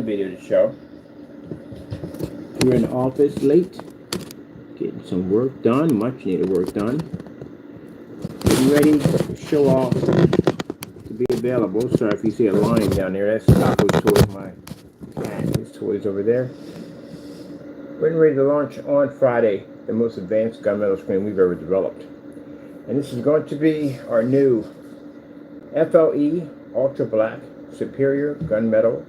one video to show. We're in the office late, getting some work done, much needed work done. Getting ready to show off to be available. Sorry if you see a line down there, that's Taco's toys, my cat, his toys over there. We're getting ready to launch on Friday the most advanced gunmetal screen we've ever developed. And this is going to be our new FLE Ultra Black Superior Gunmetal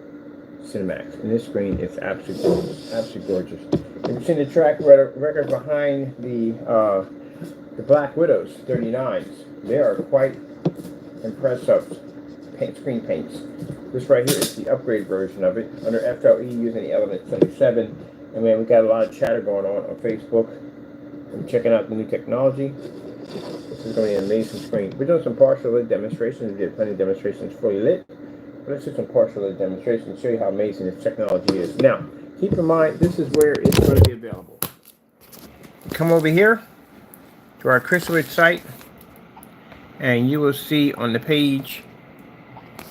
CINEMAX. And this screen is absolutely gorgeous. Absolutely gorgeous. And you've seen the track record behind the Black Widows 39s. They are quite impressive screen paints. This right here is the upgrade version of it under FLE using the Element 77. And man, we got a lot of chatter going on Facebook. I'm checking out the new technology. This is going to be an amazing screen. We're doing some partial lit demonstrations. We did plenty of demonstrations fully lit. But let's do some partial lit demonstrations, show you how amazing this technology is. Now, keep in mind, this is where it's going to be available. Come over here to our Chrysalis site, and you will see on the page,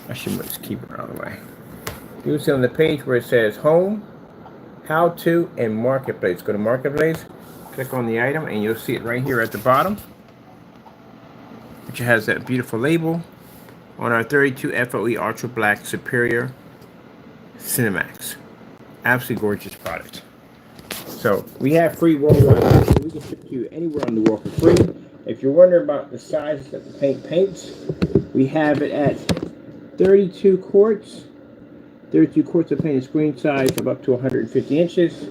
I should just keep it out of the way. You will see on the page where it says Home, How To, and Marketplace. Go to Marketplace, click on the item, and you'll see it right here at the bottom, which has that beautiful label on our 32 FLE Ultra Black Superior CINEMAX. Absolutely gorgeous product. So we have free worldwide shipping. We can ship to you anywhere in the world for free. If you're wondering about the sizes that the paint paints, we have it at 32 quarts. 32 quarts of painted screen size of up to 150 inches.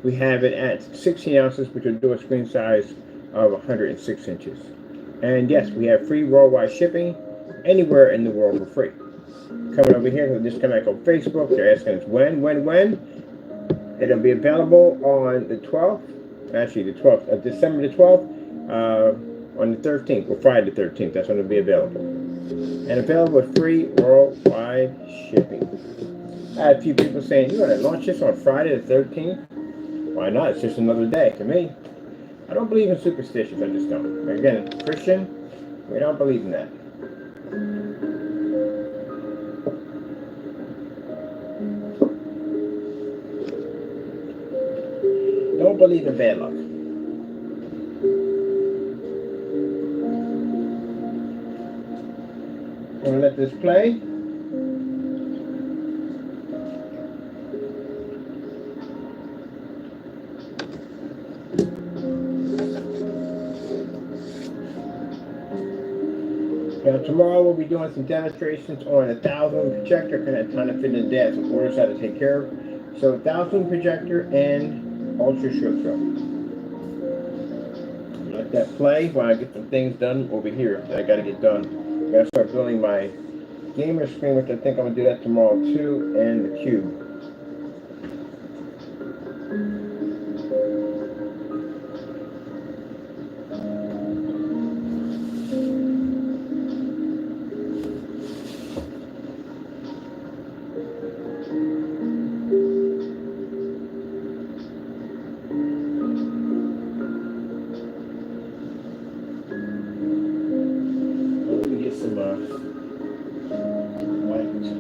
We have it at 16 ounces, which will do a screen size of 106 inches. And yes, we have free worldwide shipping anywhere in the world for free. Coming over here, just come back on Facebook. They're asking us when. It'll be available on the 12th, actually the 12th, December the 12th, on the 13th, or Friday the 13th. That's when it'll be available. And available with free worldwide shipping. I had a few people saying, you're going to launch this on Friday the 13th? Why not? It's just another day. To me, I don't believe in superstitions. I just don't. Again, Christian, we don't believe in that. Don't believe in bad luck. I'm going to let this play. Now tomorrow we'll be doing some demonstrations on a 1,000 projector. Kind of time to fit in the day, some orders I had to take care of. So 1,000 projector and ultra short throw. Let that play while I get some things done over here that I got to get done. I got to start building my gamer screen, which I think I'm gonna do that tomorrow too, and the cube.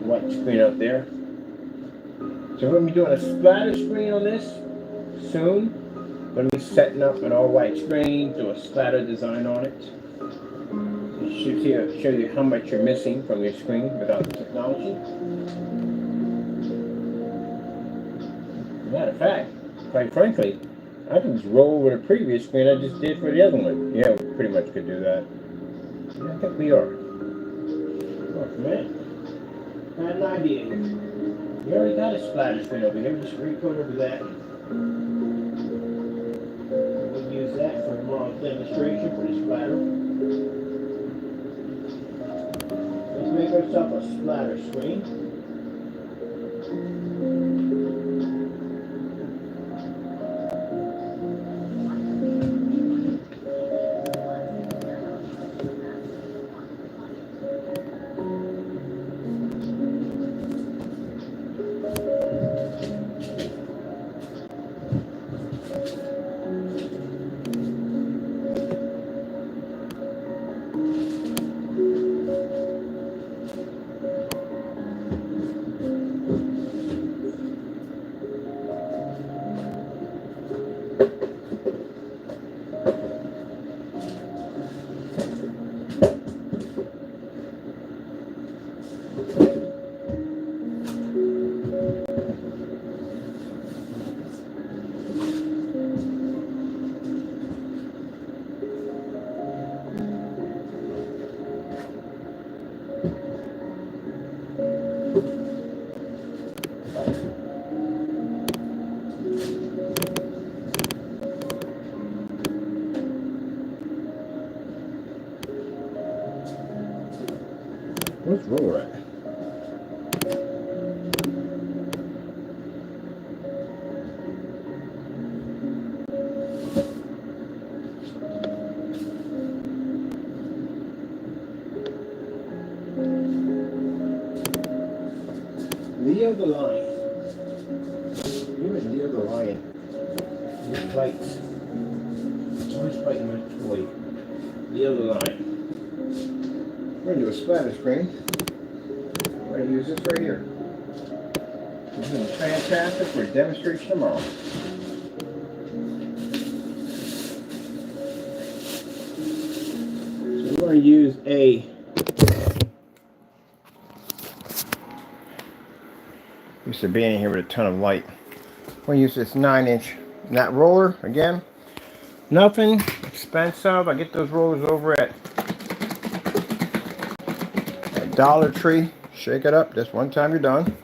White screen up there. So we're going to be doing a splatter screen on this soon. We're going to be setting up an all white screen, do a splatter design on it. It should show you how much you're missing from your screen without the technology. Matter of fact, quite frankly, I can just roll over the previous screen I just did for the other one. Yeah, we pretty much could do that. Yeah, I think we are. Oh, man. I had an idea. We already got a splatter screen over here. Just recode over that. We'll use that for tomorrow's demonstration for the splatter. Let's make ourselves a splatter screen. roller at? Leo the lion. You and Leo the lion. Your fights. Always fighting my toy. Leo the lion. We're going to do a splatter screen. We're going to use this right here. This is fantastic for a demonstration tomorrow. So we're going to use a used to be in here with a ton of light. We'll use this 9-inch nut roller again. Nothing expensive. I get those rollers over at Dollar Tree. Shake it up just one time, you're done.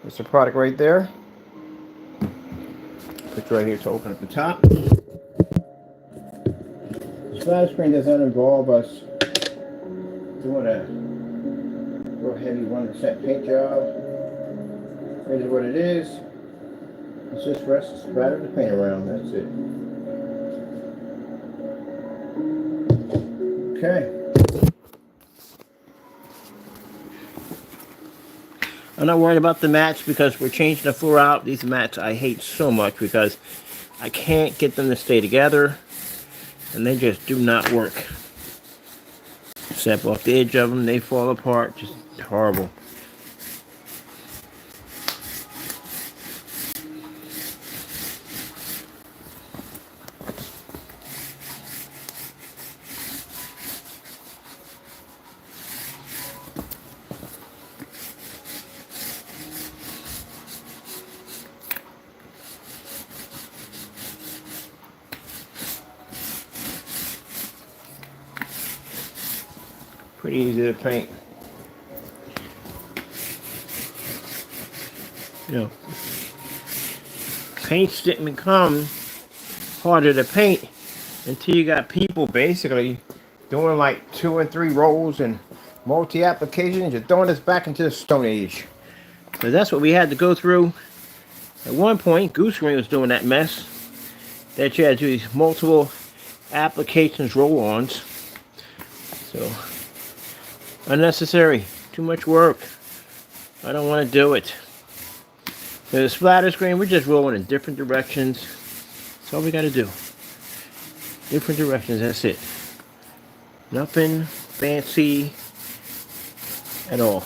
That's the product right there. Put it right here to open up the top. The splatter screen does not involve us doing a real heavy 1% paint job. Here's what it is. It's just for us to splatter the paint around. That's it. Okay. I'm not worried about the mats because we're changing the floor out. These mats I hate so much because I can't get them to stay together and they just do not work. Step off the edge of them, they fall apart. Just horrible. Pretty easy to paint. You know, paints didn't become harder to paint until you got people basically doing like 2 and 3 rolls and multi-applications. You're throwing us back into the Stone Age. So that's what we had to go through. At one point, Goose Green was doing that mess. That you had to do these multiple applications roll-ons. So unnecessary, too much work. I don't want to do it. So the splatter screen, we're just rolling in different directions. That's all we got to do. Different directions, that's it. Nothing fancy at all.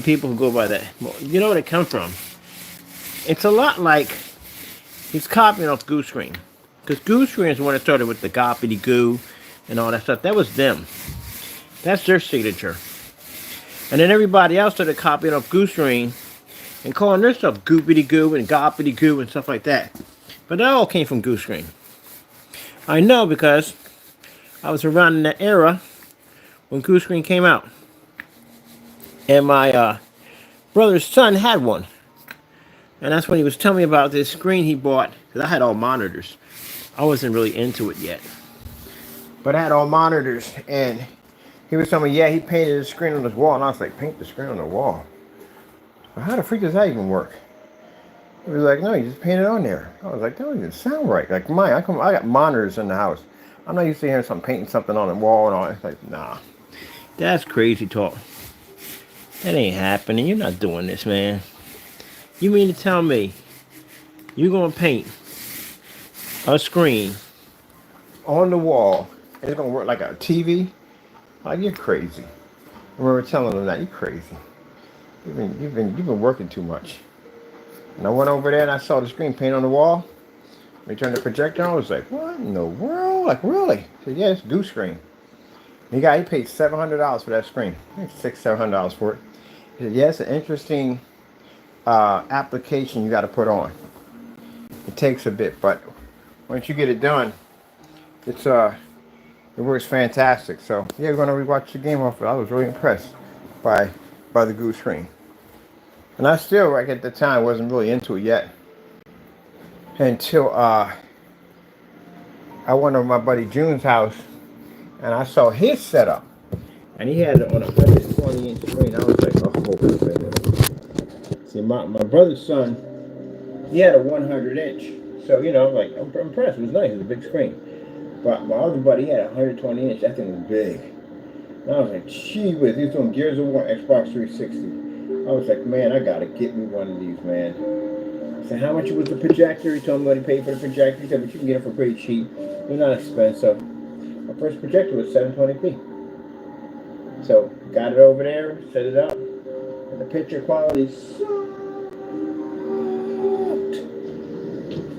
People who go by that, well, you know where it comes from. It's a lot like he's copying off Goose Green. Because Goose Green is the one that started with the gobbity-goo and all that stuff. That was them. That's their signature. And then everybody else started copying off Goose Green and calling their stuff goopity-goo and gobbity-goo and stuff like that. But that all came from Goose Green. I know because I was around in that era when Goose Green came out. And my brother's son had one. And that's when he was telling me about this screen he bought. Because I had all monitors. I wasn't really into it yet. But I had all monitors. And he was telling me, yeah, he painted the screen on his wall. And I was like, paint the screen on the wall? Well, how the freak does that even work? He was like, no, you just paint it on there. I was like, that doesn't even sound right. Like mine, I got monitors in the house. I'm not used to hearing something painting something on the wall and all. It's like, nah. That's crazy talk. That ain't happening. You're not doing this, man. You mean to tell me you're going to paint a screen on the wall and it's going to work like a TV? Like, you're crazy. I remember telling them that. You're crazy. You've been working too much. And I went over there and I saw the screen paint on the wall. We turned the projector on. I was like, what in the world? Like, really? I said, yeah, it's Goose Green. He paid $700 for that screen. I think $600-700 for it. He said, yeah, it's an interesting application you got to put on. It takes a bit, but once you get it done, it works fantastic. So yeah, we're gonna rewatch the game off. I was really impressed by the Goose Green, and I still, like at the time, wasn't really into it yet until I went over my buddy June's house, and I saw his setup, and he had it on a 120-inch screen. I was like, oh, wait a minute. See, my brother's son, he had a 100-inch. So, you know, like, I'm impressed. It was nice. It was a big screen. But my other buddy, he had a 120-inch. That thing was big. And I was like, gee whiz, he was doing Gears of War, Xbox 360. I was like, man, I gotta get me one of these, man. I said, how much was the projector? He told me what he paid for the projector. He said, but you can get it for pretty cheap. They're not expensive. My first projector was 720p. So, got it over there, set it up. And the picture quality sucked.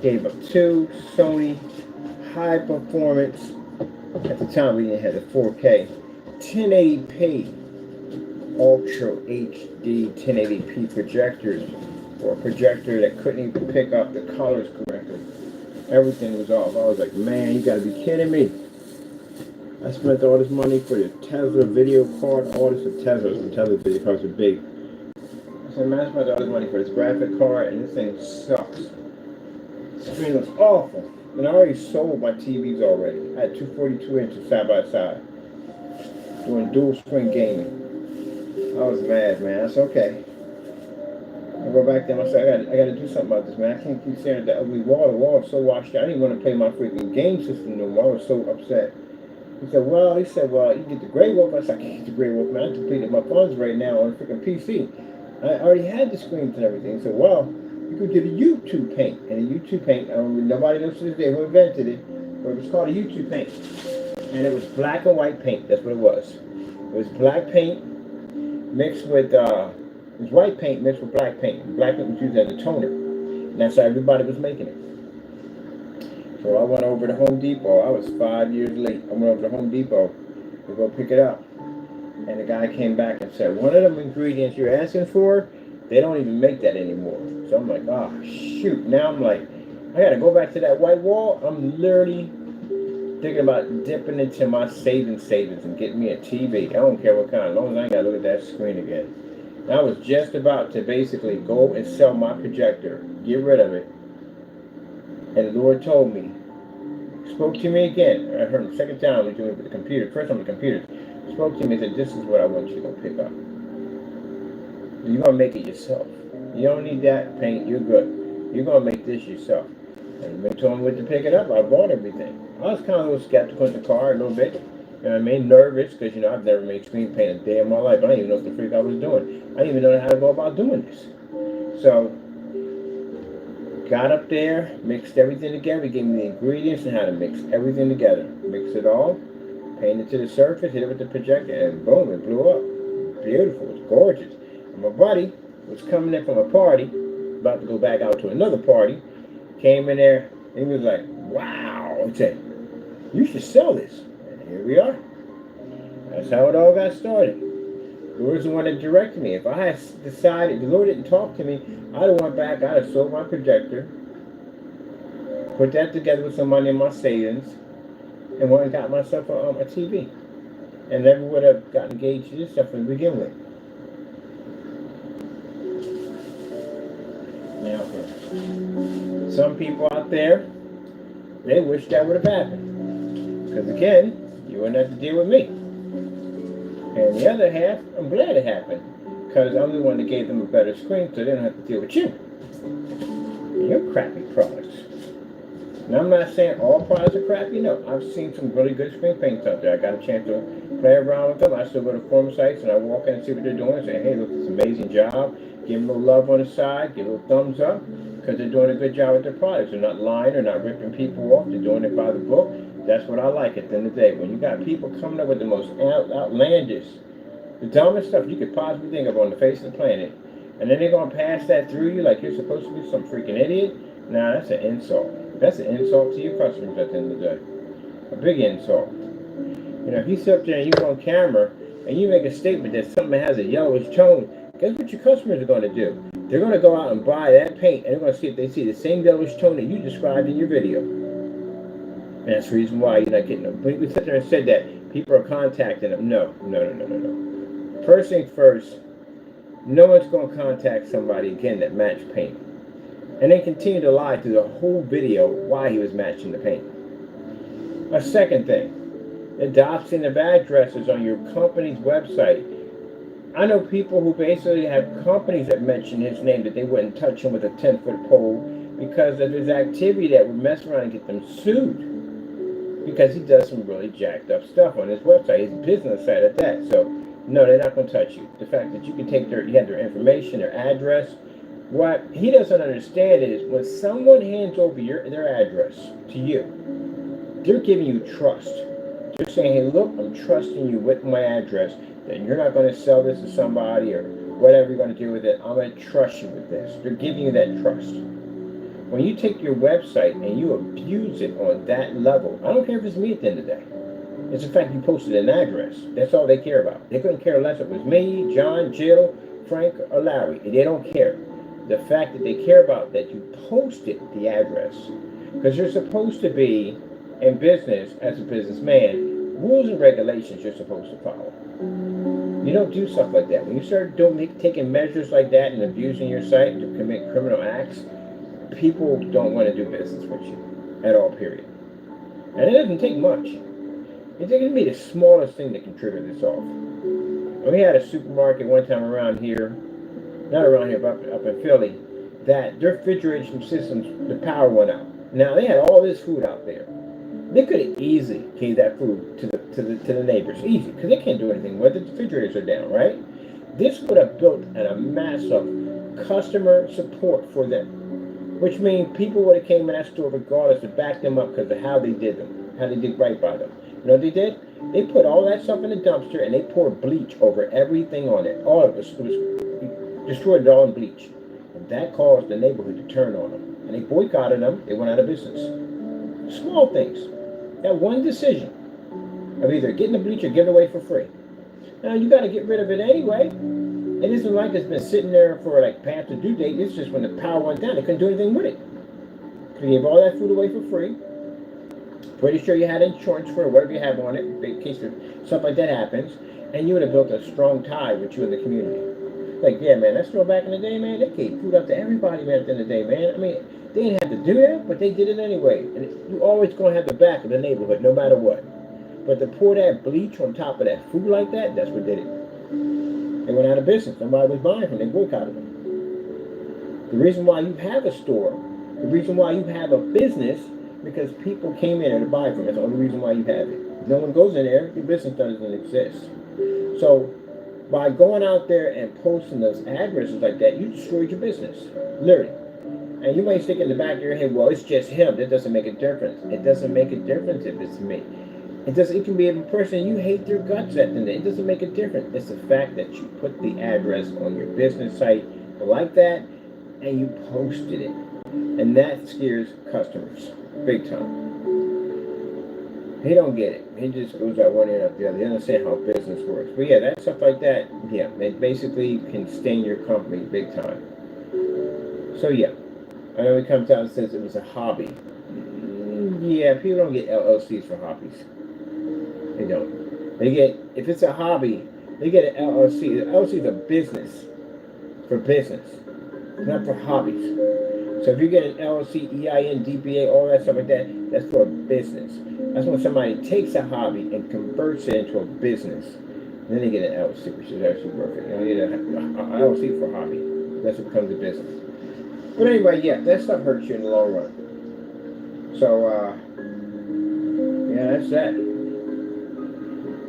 Gave up 2 Sony high performance. At the time, we didn't have the 4K. 1080p. Ultra HD 1080p projectors. For a projector that couldn't even pick up the colors correctly. Everything was off. I was like, man, you gotta be kidding me. I spent all this money for the Tesla video card. All this for Tesla. Some Tesla video cards are big. I said, man, I spent all this money for this graphic card, and this thing sucks. The screen looks awful. And I already sold my TVs already. I had 2 42 inches side by side. Doing dual screen gaming. I was mad, man. I said, okay. I go back there and I said, I got to do something about this, man. I can't keep staring at that ugly wall. The wall is so washed out. I didn't want to play my freaking game system no more. I was so upset. He said, well, you get the Grey Wolf. I said, I can't get the Grey Wolf, man. I depleted my funds right now on a freaking PC. I already had the screens and everything. He said, well, you could get a YouTube paint. And a YouTube paint, nobody knows to this day who invented it, but it was called a YouTube paint. And it was black and white paint. That's what it was. It was black paint mixed with, it was white paint mixed with black paint. Black paint was used as a toner. And that's how everybody was making it. So I went over to Home Depot. I was 5 years late. I went over to Home Depot to go pick it up. And the guy came back and said, one of them ingredients you're asking for, they don't even make that anymore. So I'm like, oh, shoot. Now I'm like, I got to go back to that white wall. I'm literally thinking about dipping into my savings and getting me a TV. I don't care what kind, as long as I ain't got to look at that screen again. And I was just about to basically go and sell my projector, get rid of it. And the Lord told me, spoke to me again. I heard him the second time he was doing it with the computer. First time with the computers. Spoke to me and said, this is what I want you to go pick up. You're going to make it yourself. You don't need that paint. You're good. You're going to make this yourself. And when he told me what to pick it up, I bought everything. I was kind of a little skeptical in the car a little bit. You know what I mean? Nervous because, you know, I've never made screen paint a day in my life. I didn't even know what the freak I was doing. I didn't even know how to go about doing this. So, got up there, mixed everything together. He gave me the ingredients and how to mix everything together. Mix it all, paint it to the surface, hit it with the projector, and boom, it blew up. Beautiful. It's gorgeous. And my buddy was coming in from a party, about to go back out to another party, came in there, and he was like, wow. He said, you should sell this. And here we are. That's how it all got started. The Lord's the one that directed me. If I had decided, the Lord didn't talk to me, I'd have went back, I'd have sold my projector, put that together with some money in my savings, and went and got myself a TV. And never would have gotten engaged in this stuff to begin with. Now, for some people out there, they wish that would have happened. Because again, you wouldn't have to deal with me. And the other half, I'm glad it happened. Because I'm the one that gave them a better screen so they don't have to deal with you. And your crappy products. Now, I'm not saying all products are crappy. No, I've seen some really good screen paints out there. I got a chance to play around with them. I still go to forum sites and I walk in and see what they're doing and say, hey, look, it's an amazing job. Give them a little love on the side. Give a little thumbs up. Because they're doing a good job with their products. They're not lying. They're not ripping people off. They're doing it by the book. That's what I like at the end of the day. When you got people coming up with the most outlandish, the dumbest stuff you could possibly think of on the face of the planet, and then they're going to pass that through you like you're supposed to be some freaking idiot, nah, that's an insult. That's an insult to your customers at the end of the day. A big insult. You know, if you sit up there and you on camera, and you make a statement that something has a yellowish tone, guess what your customers are going to do? They're going to go out and buy that paint, and they're going to see if they see the same yellowish tone that you described in your video. And that's the reason why you're not getting them. When we sit there and said that, people are contacting them. No. First things first, no one's going to contact somebody again that matched paint. And then continue to lie through the whole video why he was matching the paint. A second thing, adoption of addresses on your company's website. I know people who basically have companies that mention his name that they wouldn't touch him with a 10-foot pole because of his activity that would mess around and get them sued because he does some really jacked up stuff on his website, his business side at that. So, no, they're not going to touch you. The fact that you can take you have their information, their address. What he doesn't understand is when someone hands over their address to you, they're giving you trust. They're saying, hey, look, I'm trusting you with my address, that you're not going to sell this to somebody or whatever you're going to do with it. I'm going to trust you with this. They're giving you that trust. When you take your website and you abuse it on that level, I don't care if it's me at the end of the day. It's the fact you posted an address. That's all they care about. They couldn't care less if it was me, John, Jill, Frank, or Larry. They don't care. The fact that they care about that you posted the address. Because you're supposed to be, in business, as a businessman, rules and regulations you're supposed to follow. You don't do stuff like that. When you start taking measures like that and abusing your site to commit criminal acts, people don't want to do business with you at all, period. And it doesn't take much. It can be the smallest thing that can trigger this off. We had a supermarket one time around here, not around here, but up in Philly, that their refrigeration systems, the power went out. Now, they had all this food out there. They could have easily gave that food to the neighbors, easy, because they can't do anything with it. The refrigerators are down, right? This would have built a massive customer support for them, which means people would have came in that store regardless to back them up because of how they did them, how they did right by them. You know what they did? They put all that stuff in the dumpster and they poured bleach over everything on it. All of it was destroyed it all in bleach. And that caused the neighborhood to turn on them. And they boycotted them. They went out of business. Small things. That one decision of either getting the bleach or giving it away for free. Now, you got to get rid of it anyway. It isn't like it's been sitting there for like past the due date. It's just when the power went down, they couldn't do anything with it. They gave all that food away for free. Pretty sure you had insurance for it, whatever you have on it, in case stuff like that happens. And you would have built a strong tie with you in the community. Like, yeah, man, that store back in the day, man, they gave food out to everybody, man, at the end of the day, man. I mean, they didn't have to do that, but they did it anyway. And you always going to have the back of the neighborhood, no matter what. But to pour that bleach on top of that food like that, that's what did it. They went out of business. Nobody was buying from them. They boycotted them. The reason why you have a store, the reason why you have a business, because people came in there to buy from it. That's the only reason why you have it. If no one goes in there, your business doesn't exist. So by going out there and posting those addresses like that, you destroyed your business. Literally. And you might stick in the back of your head, well, it's just him. That doesn't make a difference. It doesn't make a difference if it's me. It can be a person you hate their guts at the end. It doesn't make a difference. It's the fact that you put the address on your business site like that and you posted it. And that scares customers big time. He don't get it. He just goes out one ear and out the other. He doesn't understand how business works. But yeah, that stuff like that, yeah, it basically can stain your company big time. So yeah, I know he comes out and says it was a hobby. Yeah, people don't get LLCs for hobbies. They don't. They get, if it's a hobby, they get an LLC. The LLC is a business for business, not for hobbies. So if you get an LLC, EIN, DBA, all that stuff like that, that's for a business. That's when somebody takes a hobby and converts it into a business. And then they get an LLC, which is actually perfect. You get an LLC for a hobby. That's what becomes a business. But anyway, yeah, that stuff hurts you in the long run. So, yeah, that's that.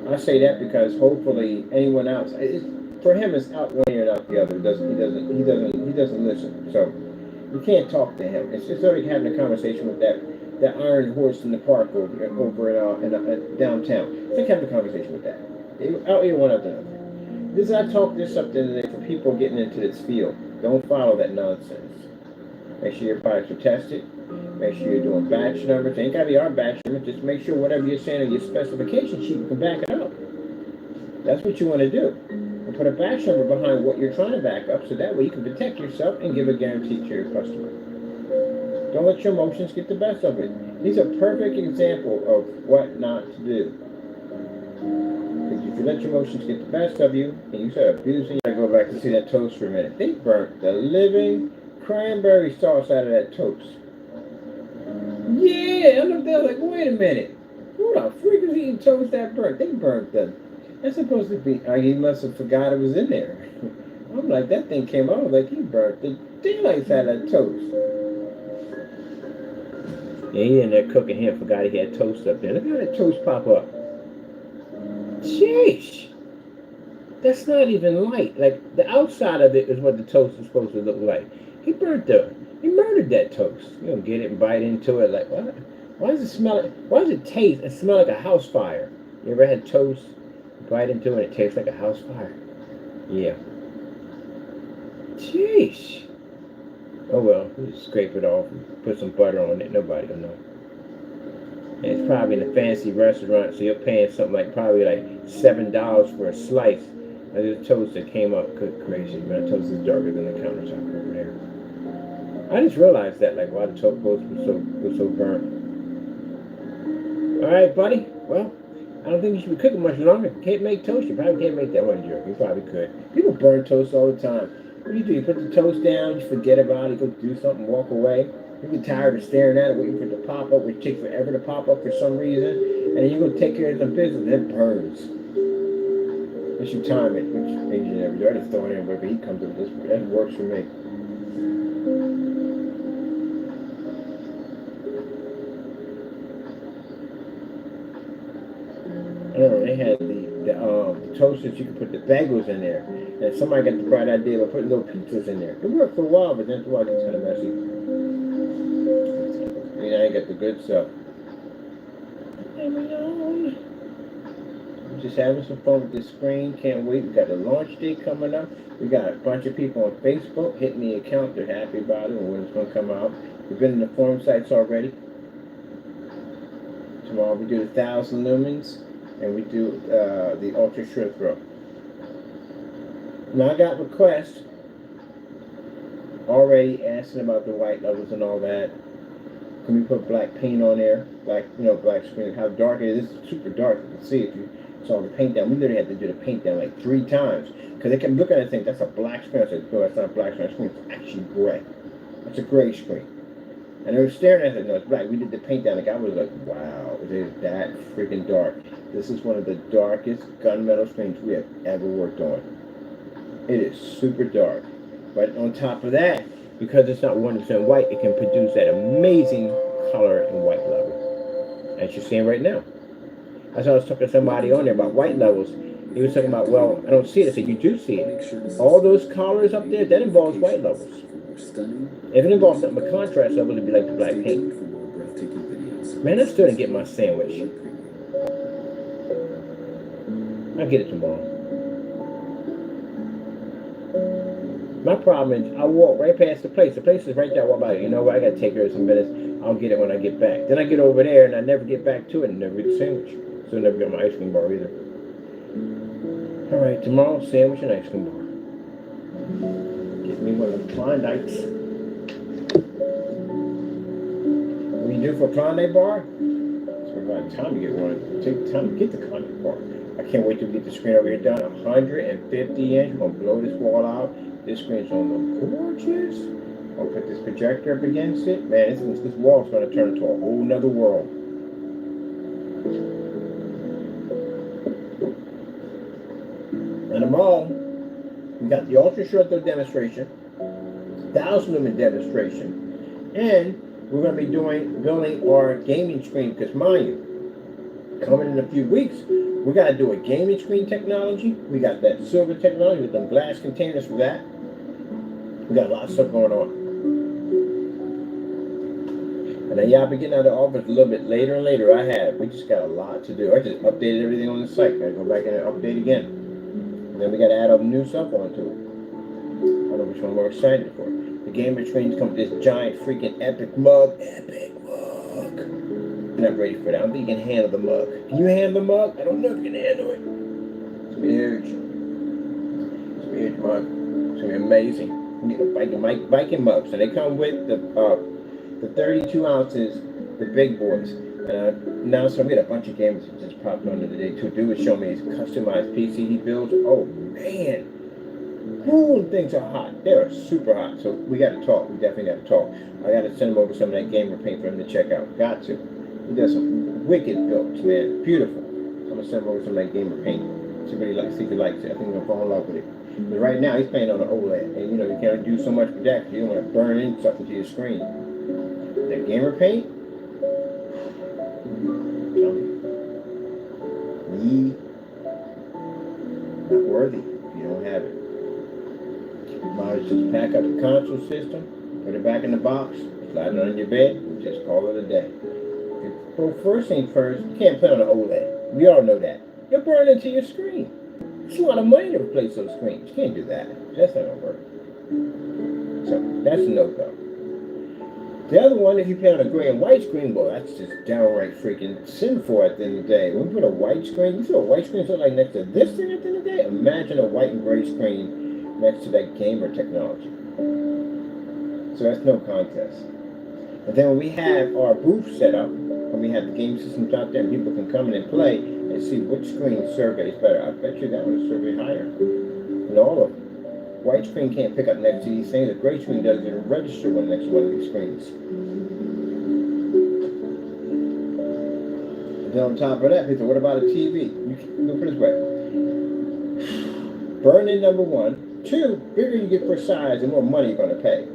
I say that because hopefully anyone else, for him, it's out one ear and out the other. He doesn't listen. So you can't talk to him. It's just like having a conversation with that iron horse in the park over in downtown. It's like having a conversation with that. Out ear one after another. I talk this up today for people getting into this field. Don't follow that nonsense. Make sure your products are tested. Make sure you're doing batch numbers. It ain't gotta be our batch numbers. Just make sure whatever you're saying on your specification sheet, you can back it up. That's what you want to do. And put a batch number behind what you're trying to back up, so that way you can protect yourself and give a guarantee to your customer. Don't let your emotions get the best of it. These are perfect example of what not to do. Because if you let your emotions get the best of you, and you start abusing, I go back to see that toast for a minute. They burnt the living cranberry sauce out of that toast. Yeah, I looked there like, wait a minute. Who the freak is eating toast that burnt? They burnt them. That's supposed to be. He must have forgot it was in there. I'm like, that thing came out like he burnt the daylights out of that toast. Yeah, he in there cooking. He forgot he had toast up there. Look how that toast pop up. Sheesh. That's not even light. Like, the outside of it is what the toast is supposed to look like. He murdered that toast. You don't get it and bite into it like, what? Why does it smell like, why does it taste and smell like a house fire? You ever had toast, bite into it and it tastes like a house fire? Yeah. Sheesh. Oh well, we just scrape it off and put some butter on it. Nobody will know. And it's probably in a fancy restaurant, so you're paying something like probably like $7 for a slice. There's a toast that came up. Good gracious, man, the toast is darker than the countertop over there. I just realized that, like, why the toast was so burnt. All right, buddy. Well, I don't think you should be cooking much longer. You can't make toast. You probably can't make that one jerk. You probably could. People burn toast all the time. What do? You put the toast down, you forget about it, you go do something, walk away. You get tired of staring at it, waiting for it to pop up, which takes forever to pop up for some reason, and then you go take care of some business, and it burns. Unless you time it, which maybe you never do. I just throw it in wherever he comes up. That works for me. I don't know, they had the toasters, you could put the bagels in there. And somebody got the bright idea of putting little pizzas in there. It worked for a while, but then after a while it gets kind of messy. I mean, I ain't got the good stuff. I'm just having some fun with this screen. Can't wait. We got the launch day coming up. We got a bunch of people on Facebook hitting the account. They're happy about it and when it's going to come out. We've been in the forum sites already. Tomorrow we do 1,000 lumens and we do the ultra short throw. Now I got requests already asking about the white levels and all that. Can we put black paint on there? Black screen. How dark it is. It's super dark. You can see if you saw the paint down. We literally had to do the paint down like 3 times. Because they can look at it and think, that's a black screen. I said, no, that's not a black screen. It's actually gray. It's a gray screen. And they were staring at it. No, it's black. We did the paint down. The guy was like, wow, it is that freaking dark. This is one of the darkest gunmetal screens we have ever worked on. It is super dark. But on top of that, because it's not 100% white, it can produce that amazing color and white level, as you're seeing right now. As I was talking to somebody on there about white levels, he was talking about, well, I don't see it. I said, you do see it. All those colors up there, that involves white levels. If it involves something with contrast level, it'd be like the black paint. Man, I still didn't get my sandwich. I'll get it tomorrow. My problem is I walk right past the place. The place is right there. What about it? You know what? I got to take care of some business. I'll get it when I get back. Then I get over there and I never get back to it and never eat the sandwich. So I never get my ice cream bar either. All right, tomorrow, sandwich and ice cream bar. Get me one of the Klondikes. What do you do for a Klondike bar? It's about time to get one. Take time to get the Klondike bar. I can't wait till we get the screen over here done. 150 inch. We're going to blow this wall out. This screen's going to look gorgeous. I'll put this projector up against it. Man, this wall's going to turn into a whole nother world. And tomorrow, we got the ultra short throw demonstration, 1,000 lumen demonstration, and we're going to be building our gaming screen. Because mind you, coming in a few weeks, we got to do a gaming screen technology. We got that silver technology with them glass containers for that. We got a lot of stuff going on. And then, yeah, I'll be getting out of the office a little bit later and later. We just got a lot to do. I just updated everything on the site. Gotta go back and update again. And then we got to add all the new stuff onto it. I don't know which one we're excited for. The gaming screens come with this giant freaking epic mug. Epic mug. I'm not ready for that. I don't think you can handle the mug. Can you handle the mug? I don't know if you can handle it. It's huge. It's a huge mug. It's going to be amazing. You get biking mugs. So they come with the 32 ounces, the big boys. And now, so we had a bunch of gamers that just popped on today. To do is show me his customized PC he builds. Oh, man. Ooh, things are hot. They are super hot. So we got to talk. We definitely got to talk. I got to send him over some of that gamer paint for him to check out. Got to. He does some Wicked built, man. Beautiful. I'm gonna send him over some of that gamer paint. See if he likes it. I think he's gonna fall in love with it. But right now he's playing on an OLED, and you know you can't do so much with that because you don't want to burn in something to your screen. That gamer paint, not worthy if you don't have it. You might just pack up the console system, put it back in the box, slide it on your bed, and just call it a day. Well, first thing first, you can't play on an OLED. We all know that. You'll burn into your screen. It's a lot of money to replace those screens. You can't do that. That's not gonna work. So that's a no-go. The other one, if you play on a gray and white screen, well, that's just downright freaking sinful at the end of the day. When you put a white screen, you see what white screens look like next to this thing at the end of the day? Imagine a white and gray screen next to that gamer technology. So that's no contest. And then when we have our booth set up, when we have the game systems out there, and people can come in and play and see which screen surveys better. I bet you that one will survey higher than all of them. White screen can't pick up next to these things. The gray screen doesn't even register one next to one of these screens. And then on top of that, people, what about a TV? You can put it this way. Burn in number one. Two, bigger you get per size, the more money you're going to pay.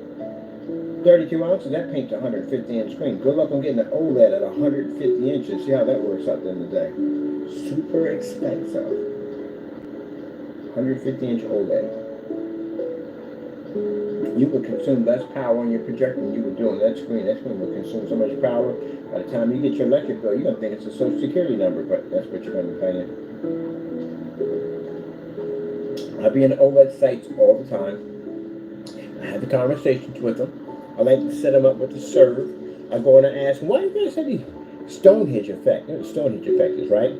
32 ounces, that paint's a 150-inch screen. Good luck on getting an OLED at 150 inches. See how that works out at the end of the day. Super expensive. 150-inch OLED. You would consume less power on your projector than you would do on that screen. That screen will consume so much power. By the time you get your electric bill, you're going to think it's a Social Security number, but that's what you're going to be paying. I'll be in OLED sites all the time. I have the conversations with them. I like to set them up with the serve. I go in and ask them, why do you guys have the Stonehenge effect? You know what the Stonehenge effect is, right?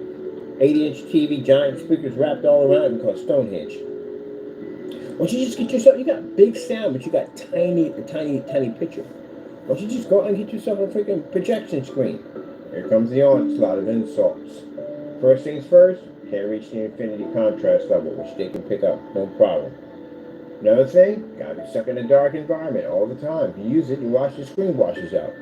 80-inch TV, giant speakers wrapped all around it called Stonehenge. Why don't you just get yourself, you got big sound, but you got tiny picture. Why don't you just go out and get yourself a freaking projection screen? Here comes the onslaught of insults. First things first, can't reach the infinity contrast level, which they can pick up, no problem. Another thing, gotta be stuck in a dark environment all the time. You use it, you watch the screen washes out.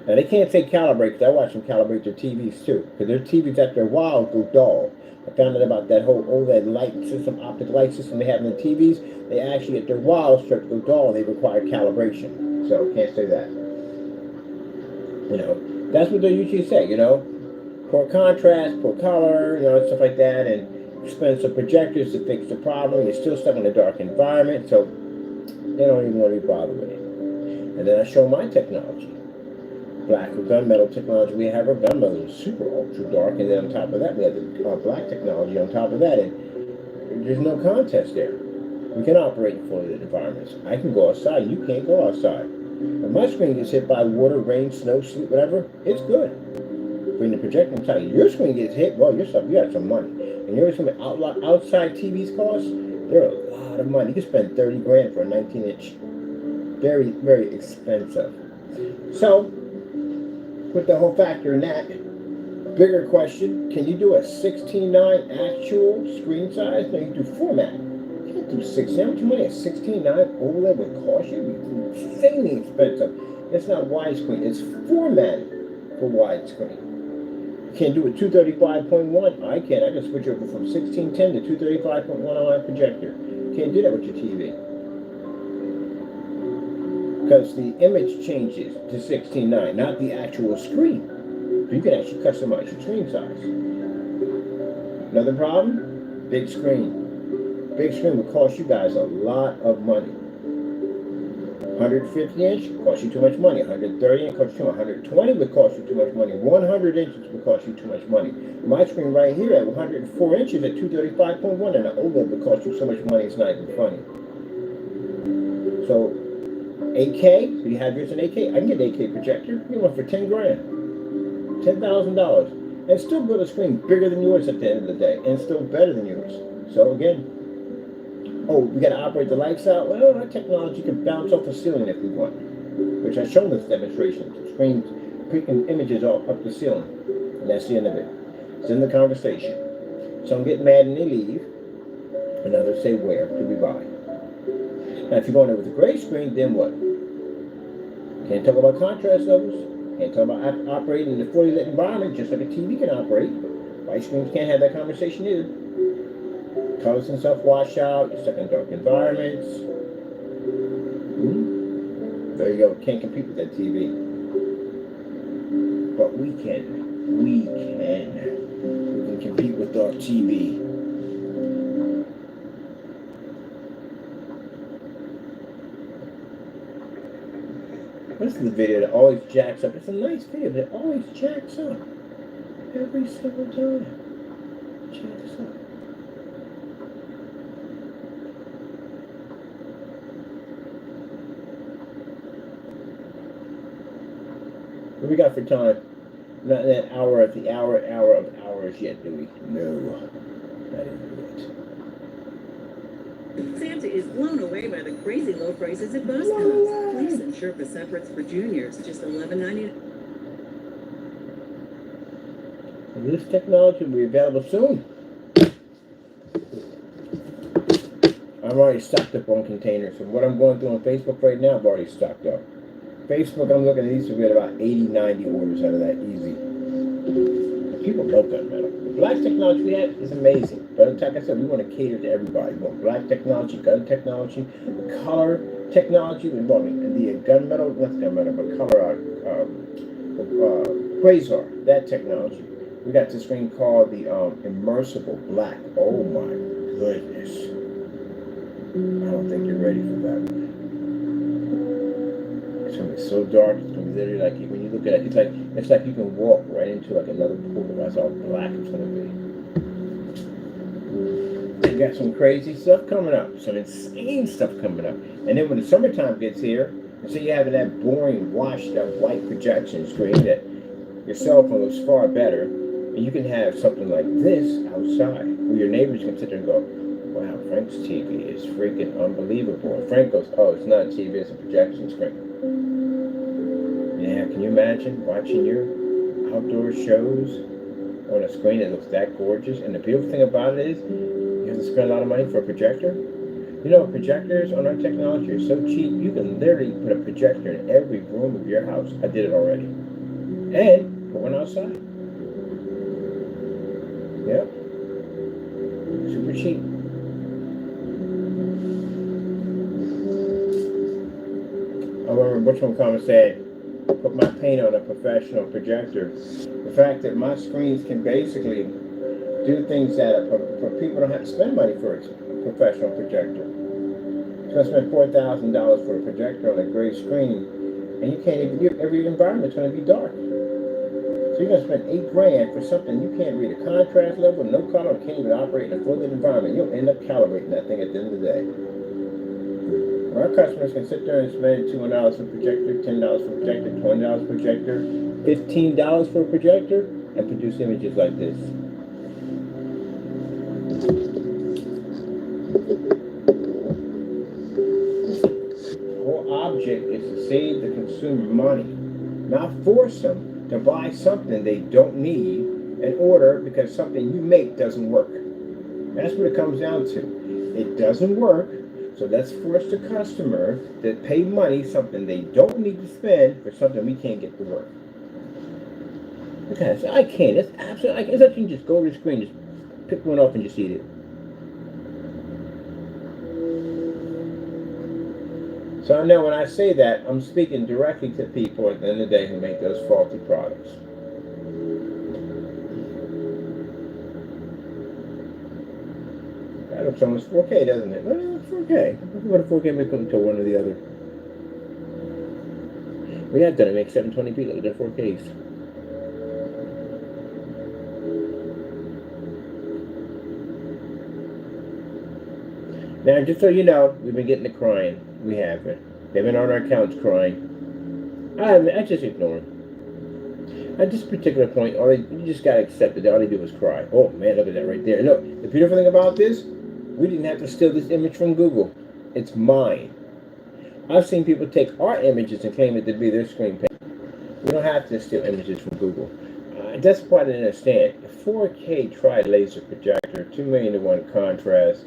Now they can't say calibrate, because I watch them calibrate their TVs too. Because their TVs after a while go dull. I found out about that whole OLED light system, optic light system they have in the TVs. They actually, at their while, start to go dull. They require calibration. So can't say that. You know, that's what they usually say. You know, poor contrast, poor color, you know, stuff like that, and expensive projectors to fix the problem. You're still stuck in a dark environment, so they don't even want to be bothered with it. And then I show my technology. Black or gunmetal technology we have, our gunmetal is super ultra dark, and then on top of that we have the black technology on top of that, and there's no contest there. We can operate in fully lit environments. I can go outside, you can't go outside. If my screen gets hit by water, rain, snow, sleet, whatever, it's good. When the projector inside your screen gets hit, well, you got some money. And you know what some outside TVs cost? They're a lot of money. You can spend 30 grand for a 19-inch. Very, very expensive. So, with the whole factor in that, bigger question, can you do a 16:9 actual screen size? No, you do format. You can't do 16. How much money a 16:9 OLED would cost you? It's insanely expensive. It's not widescreen. It's formatted for widescreen. You can't do a 235.1. I can. I can switch over from 1610 to 235.1 on my projector. You can't do that with your TV. Because the image changes to 16:9, not the actual screen. So you can actually customize your screen size. Another problem? Big screen. Big screen would cost you guys a lot of money. 150-inch costs you too much money. 130-inch costs you too much. 120 would cost you too much money. 100 inches would cost you too much money. My screen right here at 104 inches at 235.1, and an OLED would cost you so much money it's not even funny. So 8K, so you have yours in 8K. I can get an 8K projector. You get one for 10 grand, $10,000, and still build a screen bigger than yours at the end of the day, and still better than yours. So again, oh, we got to operate the lights out. Well, that technology can bounce off the ceiling if we want, which I've shown this demonstration. The screen picking images off up the ceiling, and that's the end of it. It's in the conversation. Some get mad and they leave, and others say, where do we buy? Now, if you're going over with a gray screen, then what? Can't talk about contrast levels. Can't talk about operating in a fully lit environment just like a TV can operate. White screens can't have that conversation either. Colors and stuff wash out. You're stuck in dark environments. There you go. Can't compete with that TV. But we can. We can compete with dark TV. This is the video that always jacks up. It's a nice video, but it always jacks up. Every single time. Jacks up. What we got for time? Not that hour of the hour of hours yet, do we? No. Not even yet. Santa is blown away by the crazy low prices at Boscom's. Fleece and Sherpa separates for juniors, just $11.99. This technology will be available soon. I'm already stocked up on containers. So what I'm going through on Facebook right now, I've already stocked up. Facebook, I'm looking at these, we get about 80, 90 orders out of that easy. People love gunmetal. The black technology we have is amazing. But like I said, we want to cater to everybody. We want black technology, gun technology, color technology. We want the gunmetal, not gunmetal, but color quasar, that technology. We got this thing called the immersible black. Oh my goodness. I don't think you're ready for that. It's gonna be so dark. It's gonna be literally like when you look at it, it's like you can walk right into like another portal. That's how black it's gonna be. We got some crazy stuff coming up, some insane stuff coming up. And then when the summertime gets here, instead of having that boring, washed up white projection screen that your cell phone looks far better, and you can have something like this outside, where your neighbors can sit there and go, wow, Frank's TV is freaking unbelievable. And Frank goes, oh, it's not a TV, it's a projection screen. Yeah, can you imagine watching your outdoor shows on a screen that looks that gorgeous? And the beautiful thing about it is, you have to spend a lot of money for a projector. You know, projectors on our technology are so cheap, you can literally put a projector in every room of your house. I did it already. And put one outside. Yep. Super cheap. I remember which one comment said, put my paint on a professional projector. The fact that my screens can basically do things that people don't have to spend money for a professional projector. So I spent $4,000 for a projector on a gray screen, and you can't even, every environment's going to be dark. So you're going to spend $8,000 for something you can't read a contrast level, no color, can't even operate in a full lit environment. You'll end up calibrating that thing at the end of the day. Our customers can sit there and spend $200 for a projector, $10 for a projector, $20 for a projector, $15 for a projector, and produce images like this. The whole object is to save the consumer money, not force them to buy something they don't need in order because something you make doesn't work. That's what it comes down to. It doesn't work. So let's force the customer to pay money, something they don't need to spend, for something we can't get to work. Okay, so I can't. It's absolutely, it's like you can just go to the screen, just pick one up and just eat it. So I know when I say that, I'm speaking directly to people at the end of the day who make those faulty products. That looks almost 4K, doesn't it? Well, it looks 4K. What a 4K may come to one or the other. We have done it, make 720p. Look at the 4Ks. Now, just so you know, we've been getting the crying. We have been. They've been on our accounts crying. I just ignore them. At this particular point, you just gotta accept it. All they do is cry. Oh man, look at that right there. Look, the beautiful thing about this, we didn't have to steal this image from Google. It's mine. I've seen people take our images and claim it to be their screen paint. We don't have to steal images from Google. That's what I didn't understand. A 4K tri-laser projector, 2,000,000:1 contrast,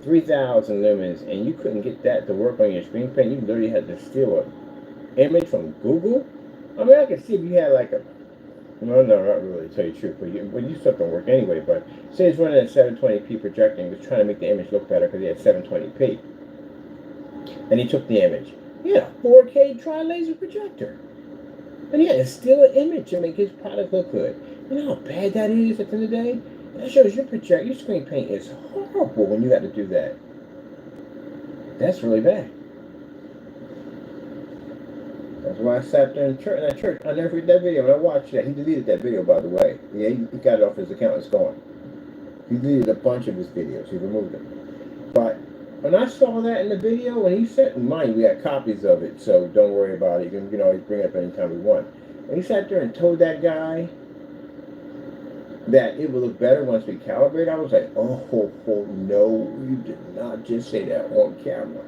3,000 lumens, and you couldn't get that to work on your screen paint. You literally had to steal an image from Google. I mean, I could see if you had like a, no, no, not really, to tell you the truth, but you stuff don't work anyway, but say it's running at 720p projector and he was trying to make the image look better because he had 720p. And he took the image. He had a 4K tri-laser projector. And yeah, it's still an image to make his product look good. You know how bad that is at the end of the day? That shows your screen paint is horrible when you got to do that. That's really bad. That's why I sat there in church. I never forget that video. When I watched that, he deleted that video, by the way. Yeah, he got it off his account. It's gone. He deleted a bunch of his videos. He removed them. But when I saw that in the video, when he said, mind, we got copies of it, so don't worry about it. You can always bring it up anytime we want. And he sat there and told that guy that it will look better once we calibrate. I was like, oh no, you did not just say that on camera.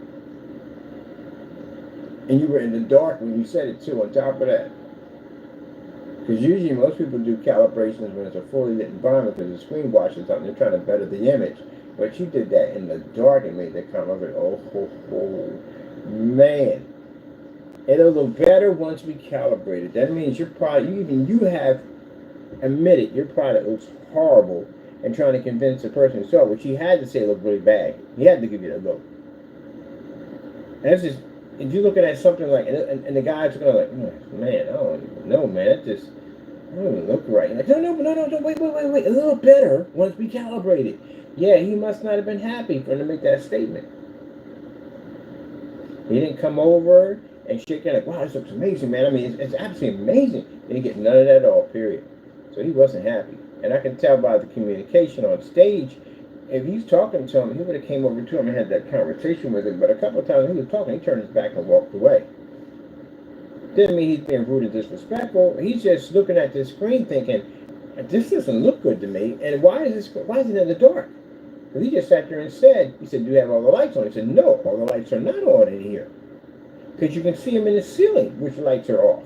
And you were in the dark when you said it too, on top of that. Because usually most people do calibrations when it's a fully lit environment because the screen washes out and they're trying to better the image. But you did that in the dark and made that comment. I was like, oh, man. It'll look better once we calibrate it. That means your product, you have admitted your product looks horrible and trying to convince the person who saw it, which he had to say it looked really bad. He had to give you that look. And that's just, if you're looking at something like, and the guy's going to like, man, I don't even know, man. That just, I don't even look right. You're like, no, wait. A little better once we calibrate it. Yeah, he must not have been happy for him to make that statement. He didn't come over and shake it like, wow, this looks amazing, man. I mean, it's absolutely amazing. He didn't get none of that at all, period. So he wasn't happy. And I can tell by the communication on stage, if he's talking to him, he would have came over to him and had that conversation with him. But a couple of times he was talking, he turned his back and walked away. Didn't mean he's being rude and disrespectful. He's just looking at this screen thinking, this doesn't look good to me. And why is it in the dark? Because he just sat there and said, he said, do you have all the lights on? He said, no, all the lights are not on in here. Because you can see them in the ceiling, which lights are off.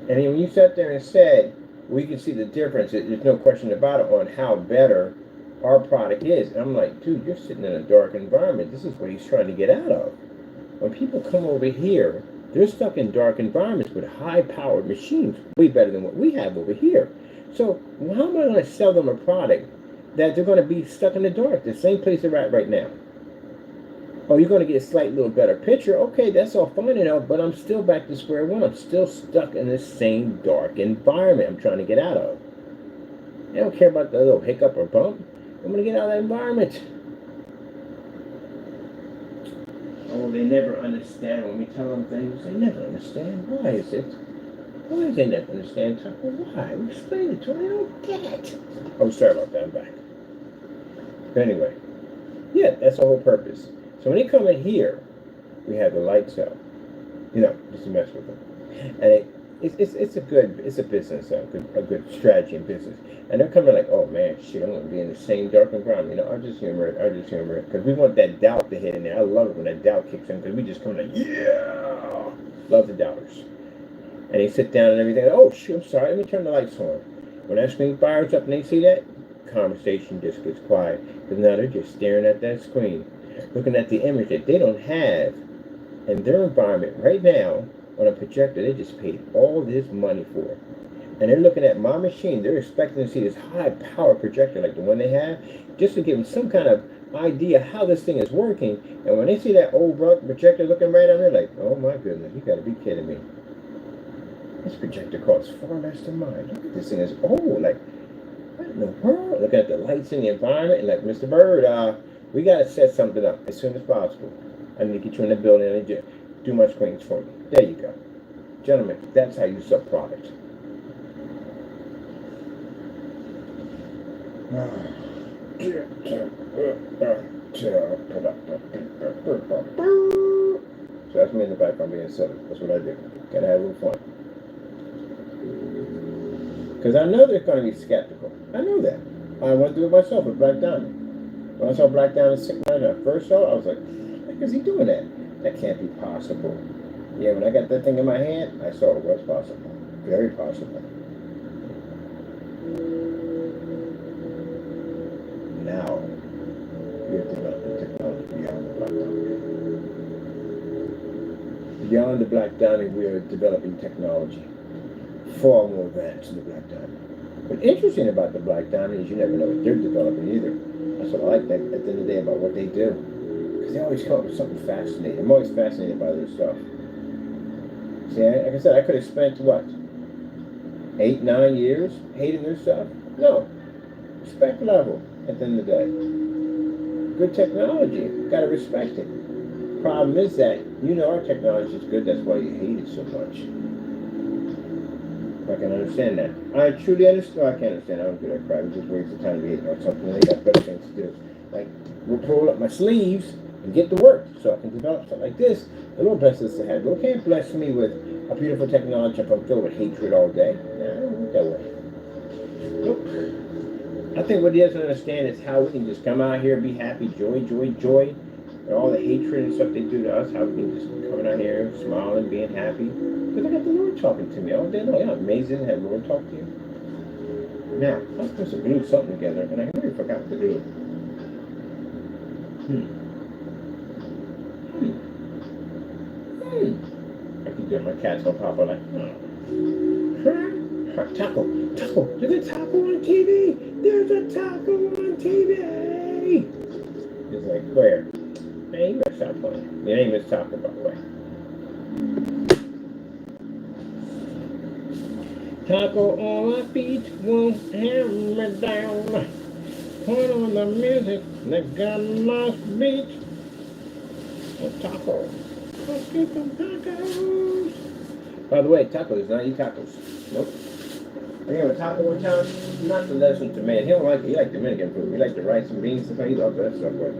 And then when you sat there and said, we can see the difference, there's no question about it, on how better our product is. And I'm like, dude, you're sitting in a dark environment. This is what he's trying to get out of. When people come over here, they're stuck in dark environments with high-powered machines, way better than what we have over here. So how am I going to sell them a product that they're going to be stuck in the dark, the same place they're at right now? Oh, you're going to get a slight little better picture. Okay, that's all fine and all, but I'm still back to square one. I'm still stuck in this same dark environment I'm trying to get out of. They don't care about the little hiccup or bump. I'm going to get out of that environment. Oh, they never understand when we tell them things. They never understand. Why is it? Why do they never understand? Why? We explain it to them. They don't get it. Oh, sorry about that. I'm back. But anyway, yeah, that's the whole purpose. So when they come in here, we have the lights out. Just to mess with them. And it's a business, a good strategy in business. And they're coming like, oh man, shit, I'm going to be in the same dark environment. I'll just humor it. Because we want that doubt to hit in there. I love it when that doubt kicks in, because we just come like, yeah! Love the doubters. And they sit down and everything. Oh, shoot, I'm sorry. Let me turn the lights on. When that screen fires up and they see that, conversation just gets quiet. Because now they're just staring at that screen, looking at the image that they don't have in their environment right now on a projector they just paid all this money for. And they're looking at my machine. They're expecting to see this high-power projector like the one they have, just to give them some kind of idea how this thing is working. And when they see that old projector looking right on there, like, oh my goodness, you got to be kidding me. This projector costs far less than mine. Look at this thing is old. Like, what in the world? Looking at the lights in the environment and like, Mr. Bird, we got to set something up as soon as possible. I need to get you in the building and do my screens for me. There you go. Gentlemen, that's how you sell product. So that's me in the background being silly. That's what I do. Gotta have a little fun. Because I know they're going to be skeptical. I know that. I want to do it myself with Black Diamond. When I saw Black Diamond sitting right there, first show, I was like, how is he doing that? That can't be possible. Yeah, when I got that thing in my hand, I saw it was possible. Very possible. Now, we have developed the technology beyond the Black Diamond. beyond the black diamond, we are developing technology. Far more advanced than the black diamond. What's interesting about the black diamond is you never know what they're developing either. That's what I like that, at the end of the day about what they do. Because they always come up with something fascinating. I'm always fascinated by their stuff. See, like I said, I could have spent, what, 8, 9 years hating their stuff? No. Respect level at the end of the day. Good technology. Gotta respect it. Problem is that, you know, our technology is good, that's why you hate it so much. I can understand that. I truly understand. I can't understand. I don't do that crap. It just wastes the time to be hating on something. They got better things to do. Like, we'll roll up my sleeves and get to work so I can develop something like this. The Lord bless us to have. Lord can't bless me with a beautiful technology if I'm filled with hatred all day. Nah, I don't work that way. Nope. I think what he doesn't understand is how we can just come out here, be happy, joy, joy, joy. And all the hatred and stuff they do to us, how we can just come out here, smiling, being happy. Because I got the Lord talking to me all day long. Yeah, amazing to have the Lord talk to you. Now, I'm supposed to glue something together, and I really forgot to glue it. I keep getting my cats on top of like, Taco, Taco, there's a taco on TV! There's a taco on TV! He's like, where? Man, you better stop playing. Your name is Taco, by the way. Taco on my feet won't hammer down. Put on the music, that got my beat. Oh, Taco. Let's get some tacos. By the way, Taco does not eat tacos. Nope. I gave him a taco one time, not the lesson to man. He don't like it. He likes Dominican food. He likes the rice and beans and stuff. He loves that stuff, but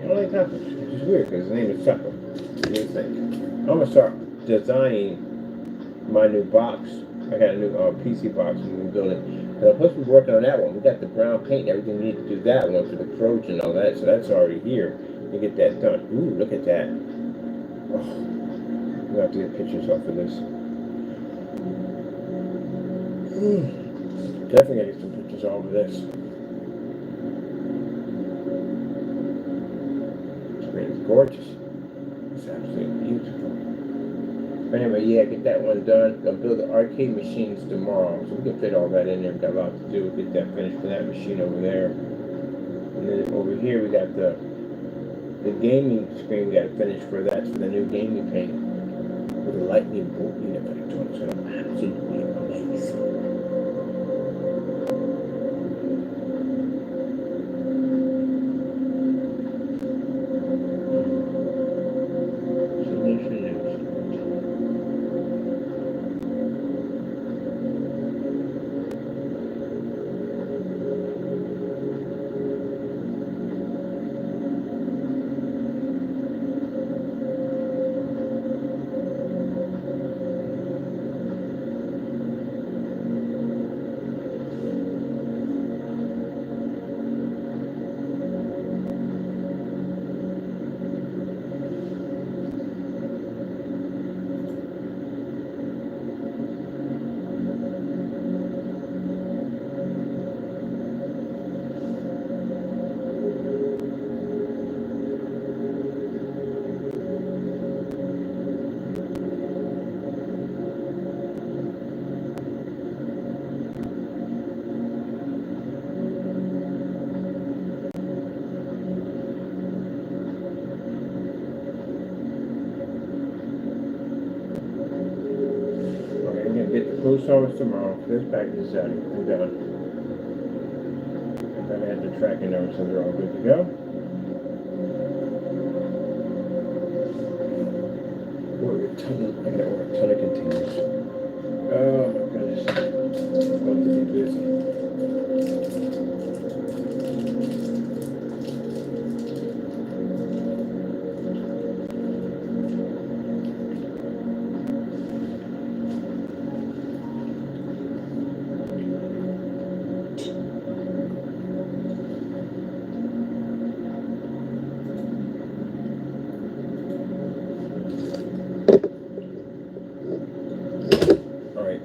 he don't like tacos. Which is weird because his name is Taco. What do you think? I'm gonna start designing my new box. I got a new PC box and we're building. And I'm supposed to be working on that one. We got the brown paint and everything we need to do that one for the approach and all that. So that's already here. We get that done. Ooh, look at that. Oh, we'll have to get pictures off of this. Definitely gotta get some pictures off of this. It's gorgeous. It's absolutely beautiful. Anyway, yeah, get that one done. Gonna build the arcade machines tomorrow, so we can fit all that in there. We got a lot to do. We'll get that finished for that machine over there. And then over here we got the gaming screen we got to finish for that, for the new gaming paint. With the lightning bolt unit back to it. So absolutely amazing. Get the post office tomorrow. This package is out. I'm done. And then I had the tracking numbers, so they're all good to go. Order a ton. I gotta order a ton of containers. Oh my goodness. I'm going to be busy.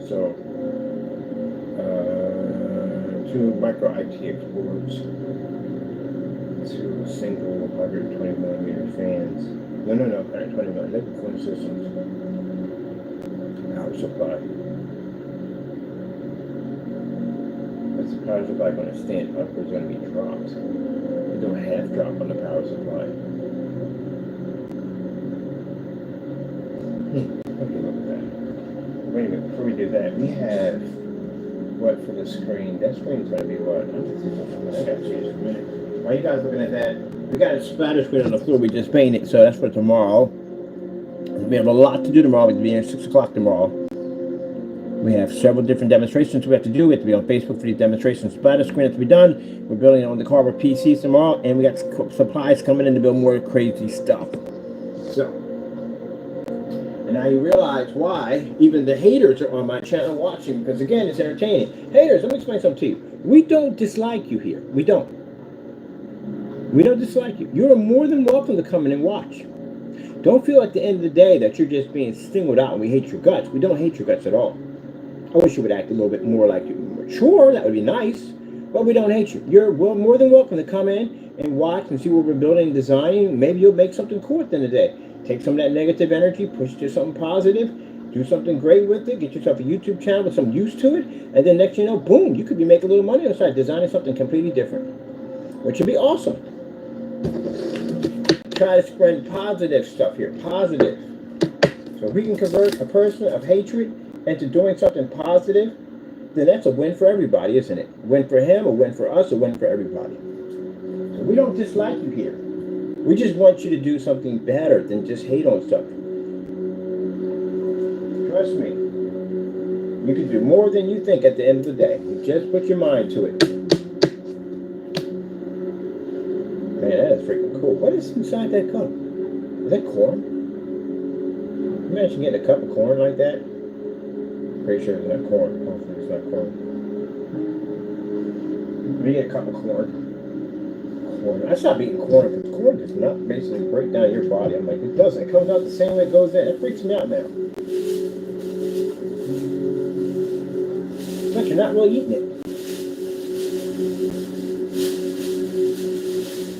So, 2 micro ITX boards, 2 single 120mm fans, No, 120 million. Liquid cooling systems. Power supply. What's the power supply going to stand up, or is it going to be dropped? They do a half drop on the power supply. Okay, look at that. Wait a minute, before we do that, we have what for the screen? That screen's going to be what? I got to change for a minute. While you guys looking at that, we got a splatter screen on the floor we just painted, so that's for tomorrow. We have a lot to do tomorrow. We'll be here at 6 o'clock tomorrow. We have several different demonstrations we have to do. We have to be on Facebook for these demonstrations. Splatter screen has to be done. We're building on the car with PCs tomorrow, and we got supplies coming in to build more crazy stuff. So, and now you realize why even the haters are on my channel watching, because again, it's entertaining. Haters, let me explain something to you. We don't dislike you here. We don't. We don't dislike you. You're more than welcome to come in and watch. Don't feel at the end of the day that you're just being singled out and we hate your guts. We don't hate your guts at all. I wish you would act a little bit more like you're mature. That would be nice. But we don't hate you. You're more than welcome to come in and watch and see what we're building and designing. Maybe you'll make something cool at the end of the day. Take some of that negative energy, push it to something positive, do something great with it, get yourself a YouTube channel with some use to it, and then next you know, boom, you could be making a little money on the side, designing something completely different, which would be awesome. Try to spread positive stuff here, positive. So if we can convert a person of hatred into doing something positive, then that's a win for everybody, isn't it? A win for him, a win for us, a win for everybody. So we don't dislike you here. We just want you to do something better than just hate on stuff. Trust me. You can do more than you think at the end of the day. You just put your mind to it. Man, that is freaking cool. What is inside that cup? Is that corn? Imagine getting a cup of corn like that. Pretty sure it's not corn. Hopefully it's not corn. Let me get a cup of corn. I stopped eating corn because corn does not basically break down your body. I'm like, it doesn't. It comes out the same way it goes in. It freaks me out now. But you're not really eating it.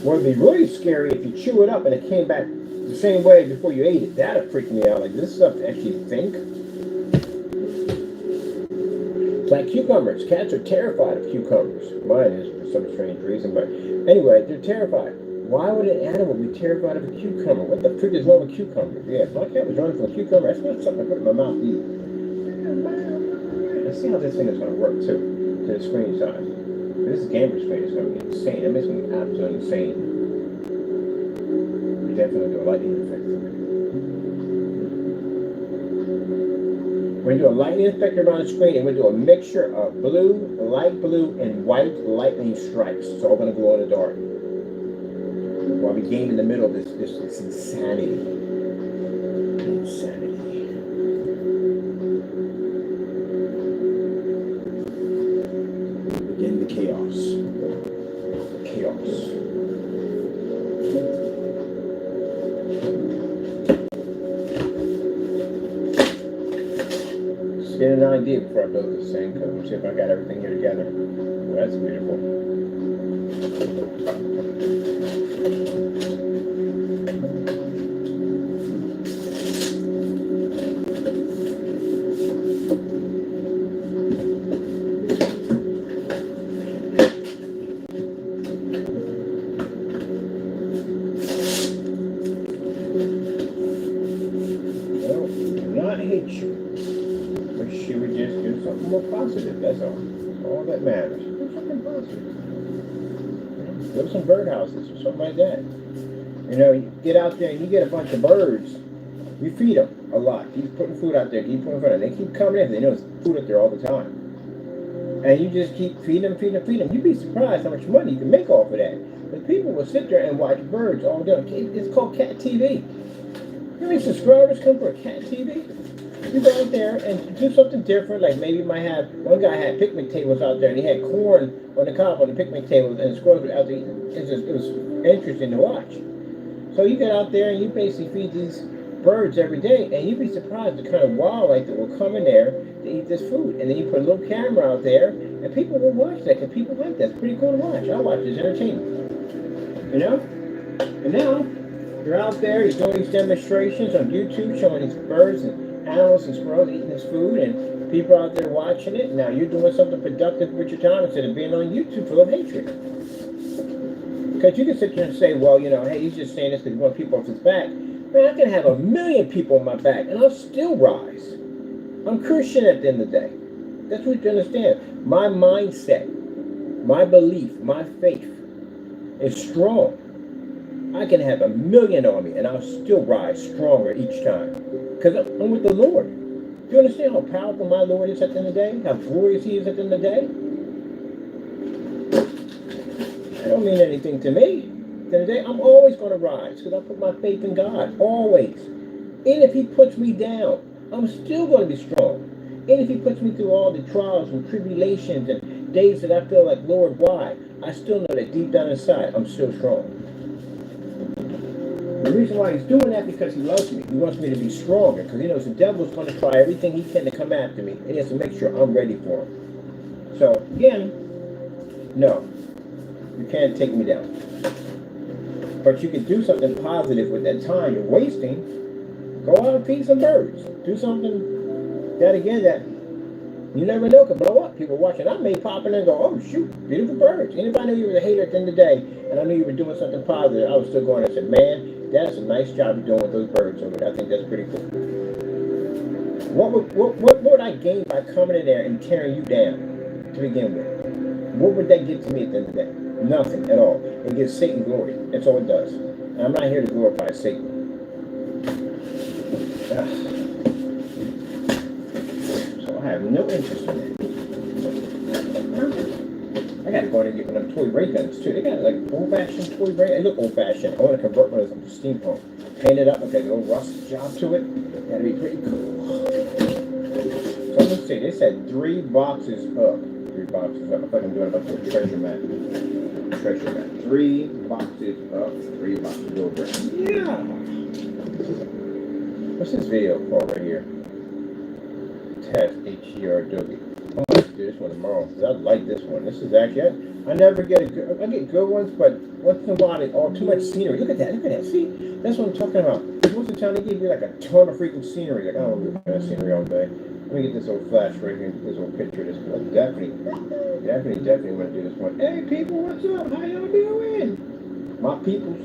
Well, it'd be really scary if you chew it up and it came back the same way before you ate it. That'd freak me out. Like, this stuff to actually think. It's like cucumbers. Cats are terrified of cucumbers. Mine is for some strange reason, but anyway, they're terrified. Why would an animal be terrified of a cucumber? What the freak is wrong with cucumbers? Yeah, if my cat was running from a cucumber, that's not something I put in my mouth either. Let's see how this thing is going to work too, to the screen size. This camera screen is going to be insane. That makes me absolutely insane. We definitely do a lighting effect. We're going to do a lightning effect around the screen, and we're going to do a mixture of blue, light blue, and white lightning strikes. It's all going to glow in the dark. While we game in the middle of this insanity. Insanity. Begin the chaos. Chaos. Just get an idea before I build this thing, because we'll see if I got everything here together. Well, that's beautiful. That's all that matters. Do something positive. Build some birdhouses or something like that. You know, you get out there and you get a bunch of birds. You feed them a lot. Keep putting food out there. Keep putting food out there. They keep coming in. They know there's food out there all the time. And you just keep feeding them, feeding them, feeding them. You'd be surprised how much money you can make off of that. But people will sit there and watch birds all day. It's called cat TV. How many subscribers come for a cat TV? You go out there and do something different, like maybe you might have, one guy had picnic tables out there and he had corn on the cob on the picnic tables and the squirrels were out there eating. It was interesting to watch. So you get out there and you basically feed these birds every day, and you'd be surprised the kind of wildlife that will come in there to eat this food. And then you put a little camera out there and people will watch that because people like that. It's pretty cool to watch. I watch it. It's entertaining. You know? And now, You're out there, he's doing these demonstrations on YouTube, showing these birds and animals and squirrels eating his food, and people out there watching it. Now you're doing something productive with your time instead of being on YouTube full of hatred. Because you can sit there and say, well, you know, hey, he's just saying this because he wants people off his back. Man, I can have 1 million people on my back, and I'll still rise. I'm Christian at the end of the day. That's what you understand. My mindset, my belief, my faith is strong. I can have 1 million on me, and I'll still rise stronger each time. Because I'm with the Lord. Do you understand how powerful my Lord is at the end of the day? How glorious he is at the end of the day? That don't mean anything to me. At the end of the day, I'm always going to rise because I put my faith in God. Always. Even if he puts me down, I'm still going to be strong. Even if he puts me through all the trials and tribulations and days that I feel like, Lord, why? I still know that deep down inside, I'm still strong. The reason why he's doing that because he loves me. He wants me to be stronger because he knows the devil's going to try everything he can to come after me. And he has to make sure I'm ready for him. So, again, no. You can't take me down. But you can do something positive with that time you're wasting. Go out and feed some birds. Do something that, again, that you never know could blow up. People watching, I may pop in and go, oh, shoot, beautiful birds. And if I knew you were a hater at the end of the day, and I knew you were doing something positive, I was still going and said, man, that's a nice job you're doing with those birds over there. I think that's pretty cool. What would I gain by coming in there and tearing you down to begin with? What would that give to me at the end of the day? Nothing at all. It gives Satan glory. That's all it does. And I'm not here to glorify Satan. So I have no interest in it. I gotta go in and get one of them toy ray guns too. They got like old-fashioned toy ray. They look old-fashioned. I want to convert one of them to steampunk. Paint it up. Okay, a little rust job to it. That'd be pretty cool. So let's see. They said 3 boxes up. 3 boxes up. I thought I'm doing a bunch of treasure map. 3 boxes up. 3 boxes over. Yeah. What's this video called right here? Test HDR Adobe. I'm going to do this one tomorrow because I like this one. This is actually, I never get a good, I get good ones, but once in a while, it's all too much scenery. Look at that, see? That's what I'm talking about. Most of the time, they give you like a ton of freaking scenery. Like, I don't look at that scenery all day. Let me get this old flash right here, this old picture of this one. Definitely want to do this one. Hey, people, what's up? How y'all doing? My peoples.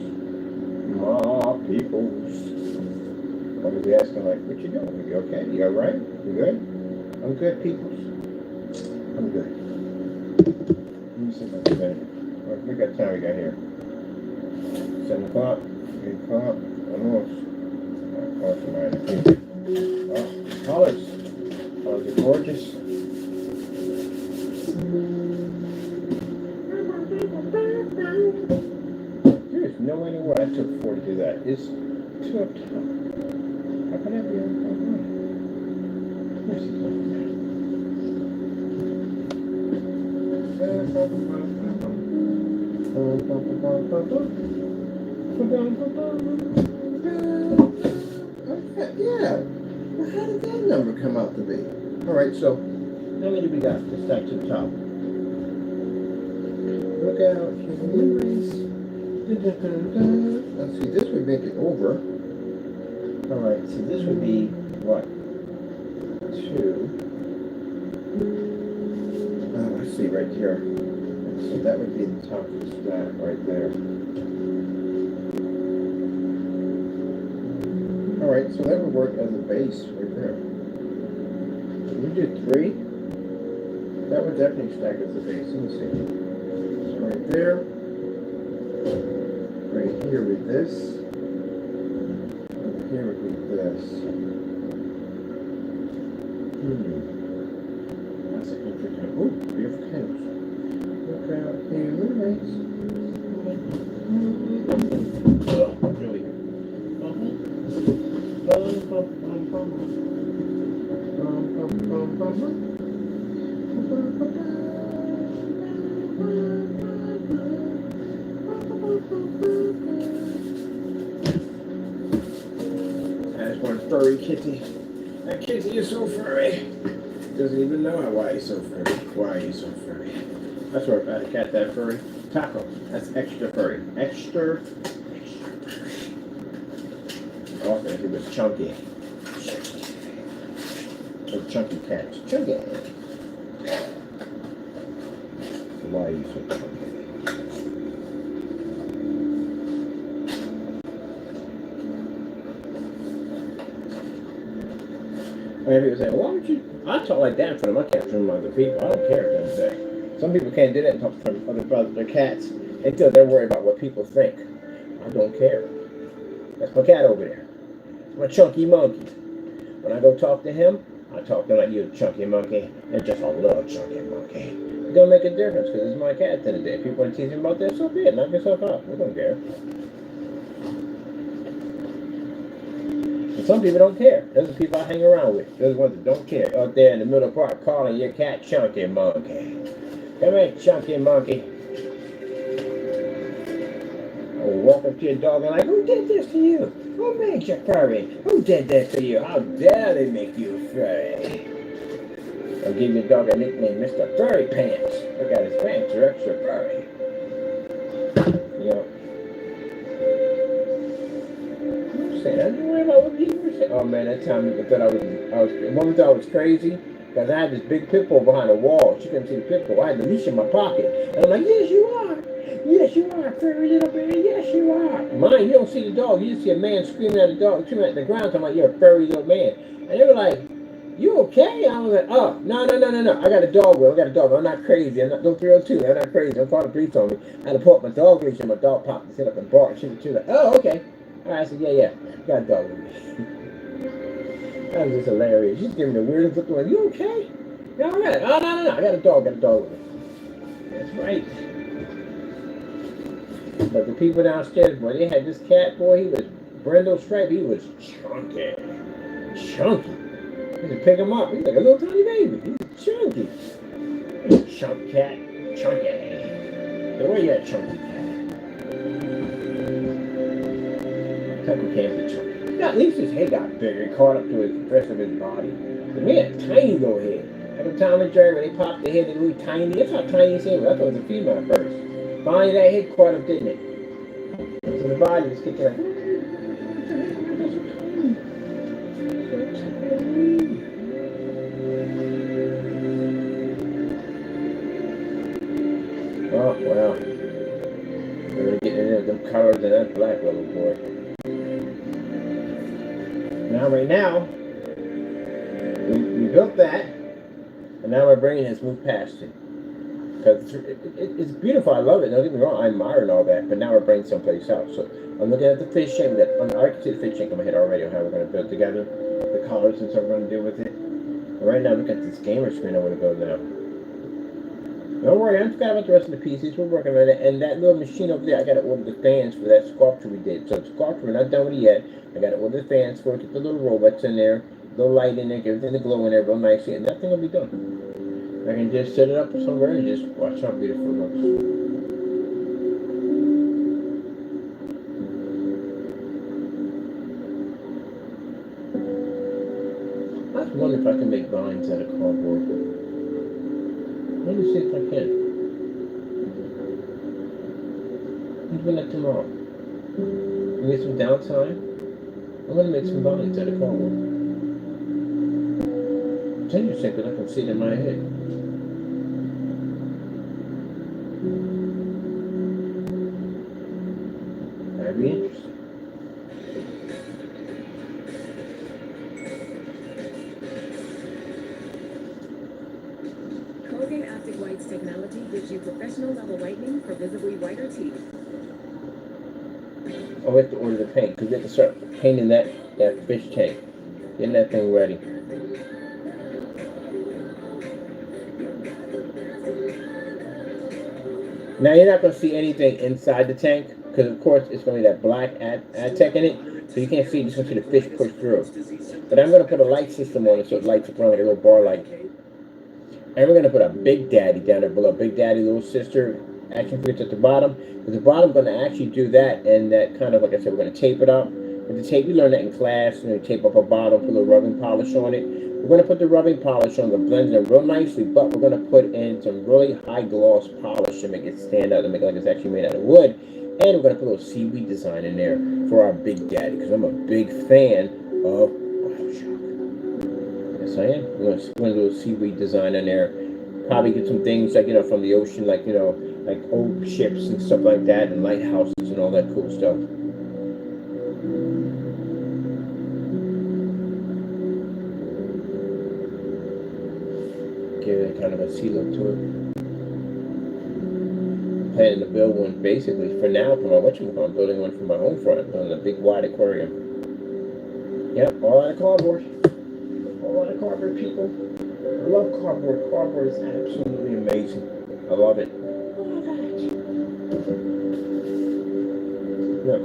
I'm gonna be asking like, what you doing? You okay? You all right? You good? I'm good, peoples. I'm good. Let me see if I can get it. What time we got here? 7 o'clock? 8 o'clock? Almost. Almost 9 o'clock. Oh, colors. Colors are gorgeous. There's no way in the world I took 4 to do that. It's 2 up top. How can that be on top? Where's it going? Yeah. Well, how did that number come out to be? Alright, so how many do we got? Let's stack to the top. Look out, human memories. Let's see, this would make it over. Alright, so this would be what? 2. Let's see, right here. So that would be the top of the stack right there. Alright, so that would work as a base right there. If we did 3, that would definitely stack as a base. Let me see. So right there. Right here with this. Over here would be this. That's an intricate. Oh, beautiful candles. Look out here, luminates. Really. That's one furry kitty. That kitty is so furry. Doesn't even know why he's so furry. Why he's so furry. That's where I got that furry. Taco. That's extra furry. Extra furry. He was chunky. Those chunky cats. Chunky. Why are you so chunky? And people say, why would you? I talk like that in front of my cats from other people. I don't care what they say. Some people can't do that and talk in front of other brothers, their cats. Until they're worried about what people think. I don't care. That's my cat over there. My chunky monkey. When I go talk to him, I talk to him like, you chunky monkey. And just a little chunky monkey. It don't make a difference because it's my cat at the end of the day. If people want to tease him about that, so be it. Knock yourself out. We don't care. And some people don't care. Those are the people I hang around with. Those ones that don't care. Out there in the middle of the park calling your cat chunky monkey. Come here, chunky monkey. Or walk up to your dog and like, who did this to you? Who made you furry? Who did this to you? How dare they make you furry? I'll give your dog a nickname, Mr. Furry Pants. Look at his pants, they're extra furry. You know. I'm saying, I didn't worry about what people were saying. Oh man, that time people thought woman thought I was crazy. Because I had this big pit bull behind the wall. She couldn't see the pit bull. I had the leash in my pocket. And I'm like, yes, you are. Yes, you are, furry little baby. Yes, you are. Mine, you don't see the dog. You just see a man screaming at the dog, screaming at the ground, talking about you're a furry little man. And they were like, you okay? I was like, oh, no. I got a dog with. I got a dog. I'm not crazy. I'm not, don't 302. I'm not crazy. Don't call the police on me. I had to pull up my dog leash and my dog popped his head up and barked. She was like, oh, okay. All right, I said, yeah. Got a dog with me. That was just hilarious. She's giving me the weirdest look. Like, you okay? No, I got it. Oh, no. I got a dog with me. That's right. But the people downstairs, boy, they had this cat, boy, he was brindle stripe. He was chunky. Chunky. You had to pick him up. He's like a little tiny baby. He's chunky. Chunk cat. Chunky. So where you at, chunky cat? Tucker can't be chunky. At least his head got bigger. It caught up to the rest of his body. The man had a tiny little head. Like Tom and Jerry, when they popped the head, they really tiny. That's how tiny his head was. I thought it was a female at first. Finally, that head caught up, didn't it? So the body was kicking like. Oh, wow. We're getting into them colors and that black little boy. Now, right now, we built that, and now my brain has moved past it. Because it's beautiful, I love it, don't get me wrong, I admire and all that, but now we're bringing someplace else. So I'm looking at the fish tank, I can see the fish tank in my head already on how we're going to build together, the colors and stuff we're going to do with it. And right now, look at this gamer screen I want to build now. Don't worry, I forgot about the rest of the pieces, we're working on it, and that little machine over there, I got to order the fans for that sculpture we did. So the sculpture, we're not done with it yet, I got to order the fans for it, get the little robots in there, little light in there, get everything to glow in there real nicely, and that thing will be done. I can just set it up somewhere and just watch how beautiful it looks. I was wondering if I can make vines out of cardboard. Let me see if I can. I'm doing that tomorrow. We get some downtime. I'm going to make some vines out of cardboard. It's interesting because I can see it in my head. That'd be interesting. Colgate Optic Whites technology gives you professional level whitening for visibly whiter teeth. Oh, we have to order the paint because we have to start painting that fish tank. Getting that thing ready. Now you're not going to see anything inside the tank because of course it's going to be that black Adtech in it, so you can't see. You're just going to see the fish push through. But I'm going to put a light system on it so it lights up around like a little bar light. And we're going to put a Big Daddy down there below. Big Daddy, little sister action figures at the bottom. At the bottom, I'm going to actually do that, and that kind of, like I said, we're going to tape it up. With the tape, we learned that in class. You know, tape up a bottom, put a little rubbing polish on it. We're going to put the rubbing polish on, the blend it real nicely, but we're going to put in some really high gloss polish to make it stand out, to make it like it's actually made out of wood. And we're going to put a little seaweed design in there for our Big Daddy, because I'm a big fan of washout. Yes, I am. We're going to put a little seaweed design in there. Probably get some things like, from the ocean, like, like old ships and stuff like that, and lighthouses and all that cool stuff. Give it kind of a sea look to it. Planning to build one basically for now for my whatchamacallit. I'm building one for my own front on a big wide aquarium. Yep, all out of cardboard. All out of cardboard, people. I love cardboard. Cardboard is absolutely amazing. I love it.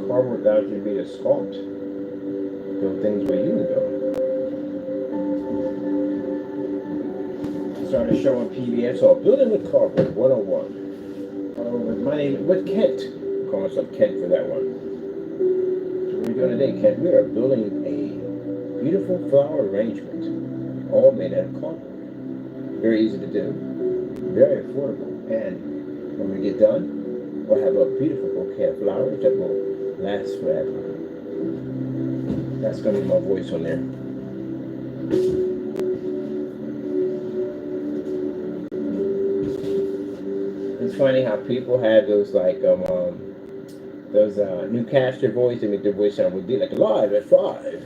Cardboard allows you to be a sculpt. Build things where you can build. Started showing PBS, so building with cardboard 101. My name is Kent. I call myself Kent for that one. So what are we doing today, Kent? We are building a beautiful flower arrangement, all made out of cardboard. Very easy to do, very affordable, and when we get done, we'll have a beautiful bouquet of flowers that will last forever. That's going to be my voice on there. It's funny how people have those Newcaster voice. They make their voice sound would be like live at 5.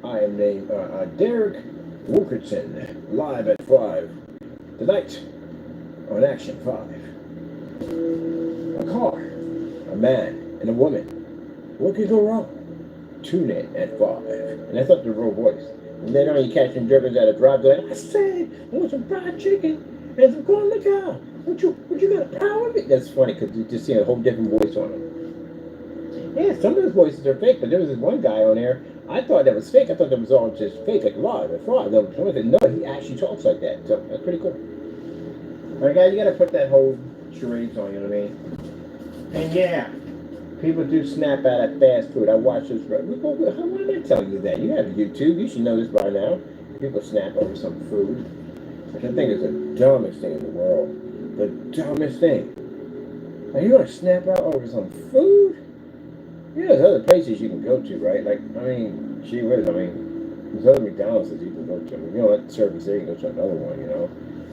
I am named Derek Wilkerson. Live at 5 tonight on Action 5. A car, a man, and a woman. What could go wrong? Tune in at 5. And that's not the real voice. And then you catch them drivers at a drive-thru. I said, I want some fried chicken and some corn on the cob. What you got a power of it? That's funny because you just see a whole different voice on them. Yeah, some of those voices are fake, but there was this one guy on there. I thought that was fake. I thought that was all just fake, like live at 5. Someone said, no, he actually talks like that. So that's pretty cool. All right, guys, you got to put that whole charades on, you know what I mean? And yeah, people do snap out at fast food. I watch this. Why am I telling you that? You have YouTube. You should know this by now. People snap over some food, which I think is the dumbest thing in the world. The dumbest thing. Are you going to snap out over some food? Yeah, there's other places you can go to, right? Like, gee whiz, there's other McDonald's that you can go to. You don't like the service there, you can go to another one,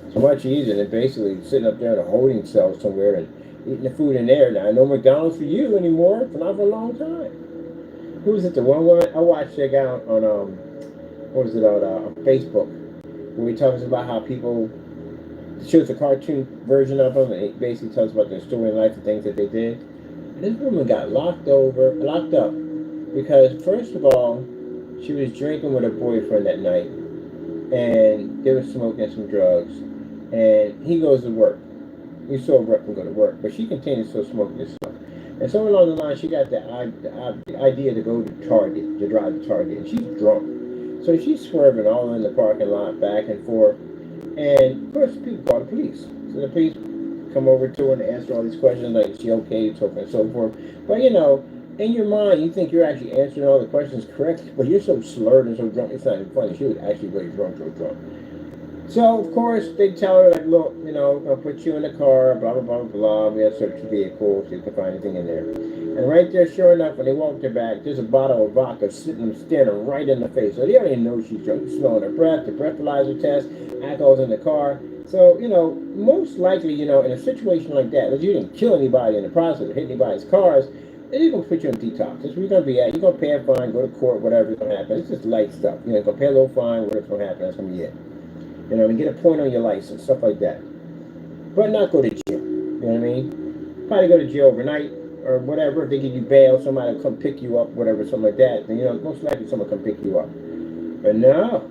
It's much easier than basically sitting up there in a holding cell somewhere and eating the food in there. Now, no McDonald's for you anymore, not for a long time. Who was it, the one woman? I watched that guy on, on Facebook, where he talks about how people, shows a cartoon version of him, and it basically tells about their story in life and things that they did. And this woman got locked up, because first of all, she was drinking with her boyfriend that night, and they were smoking some drugs, and he goes to work. He's sober up and go to work, but she continues to smoke this stuff. And somewhere along the line, she got the idea to go to Target, to drive to Target, and she's drunk. So she's swerving all in the parking lot, back and forth. And of course, people call the police. So the police come over to her and answer all these questions, like, is she okay, so on and so forth. But in your mind, you think you're actually answering all the questions correctly, but you're so slurred and so drunk, it's not even funny. She was actually really drunk. So, of course, they tell her, like, look, I'll put you in the car, blah, blah, blah, blah. We have to search the vehicle, see if we can find anything in there. And right there, sure enough, when they walked her back, there's a bottle of vodka staring her right in the face. So they already know she's drunk. You're smelling her breath, the breathalyzer test, alcohol's in the car. So, most likely, in a situation like that, if you didn't kill anybody in the process or hit anybody's cars, they're just going to put you in detox. That's where you're going to be at. You're going to pay a fine, go to court, whatever's going to happen. It's just light stuff. You're going to pay a little fine, whatever's going to happen, that's going to be it. And get a point on your license, stuff like that. But not go to jail. You know what I mean? Probably go to jail overnight or whatever. If they give you bail, somebody will come pick you up, whatever, something like that. Then, most likely someone will come pick you up. But no,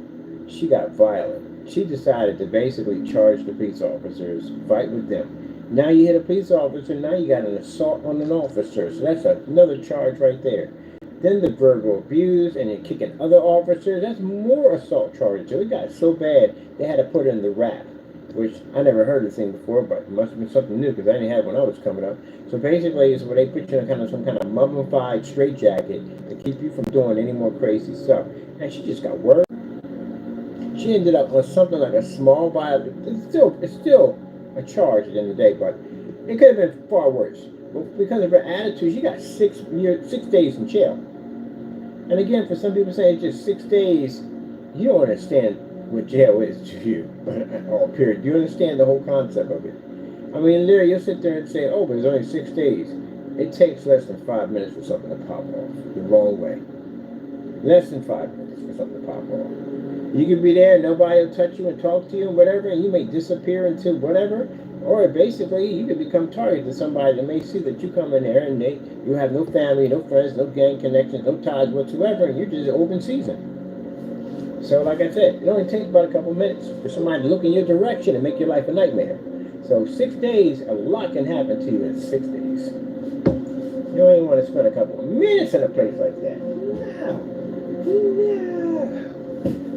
she got violent. She decided to basically charge the police officers, fight with them. Now you hit a police officer, now you got an assault on an officer. So that's another charge right there. Then the verbal abuse and then kicking other officers, that's more assault charges. So it got so bad, they had to put it in the rap, which I never heard of the thing before, but it must have been something new because I didn't have it when I was coming up. So basically, it's where they put you in some kind of mummified straitjacket to keep you from doing any more crazy stuff. And she just got worse. She ended up with something like a small violation. It's still a charge at the end of the day, but it could have been far worse. But because of her attitude, she got 6 days in jail. And again, for some people saying just 6 days, you don't understand what jail is to you. All period. You understand the whole concept of it. I mean, literally, you'll sit there and say, oh, but it's only 6 days. It takes less than 5 minutes for something to pop off the wrong way. Less than 5 minutes for something to pop off. You can be there, nobody will touch you and talk to you and whatever, and you may disappear into whatever. Or basically, you could become target to somebody that may see that you come in there and you have no family, no friends, no gang connections, no ties whatsoever, and you're just open season. So, like I said, it only takes about a couple minutes for somebody to look in your direction and make your life a nightmare. So 6 days, a lot can happen to you in 6 days. You don't even want to spend a couple of minutes in a place like that. No.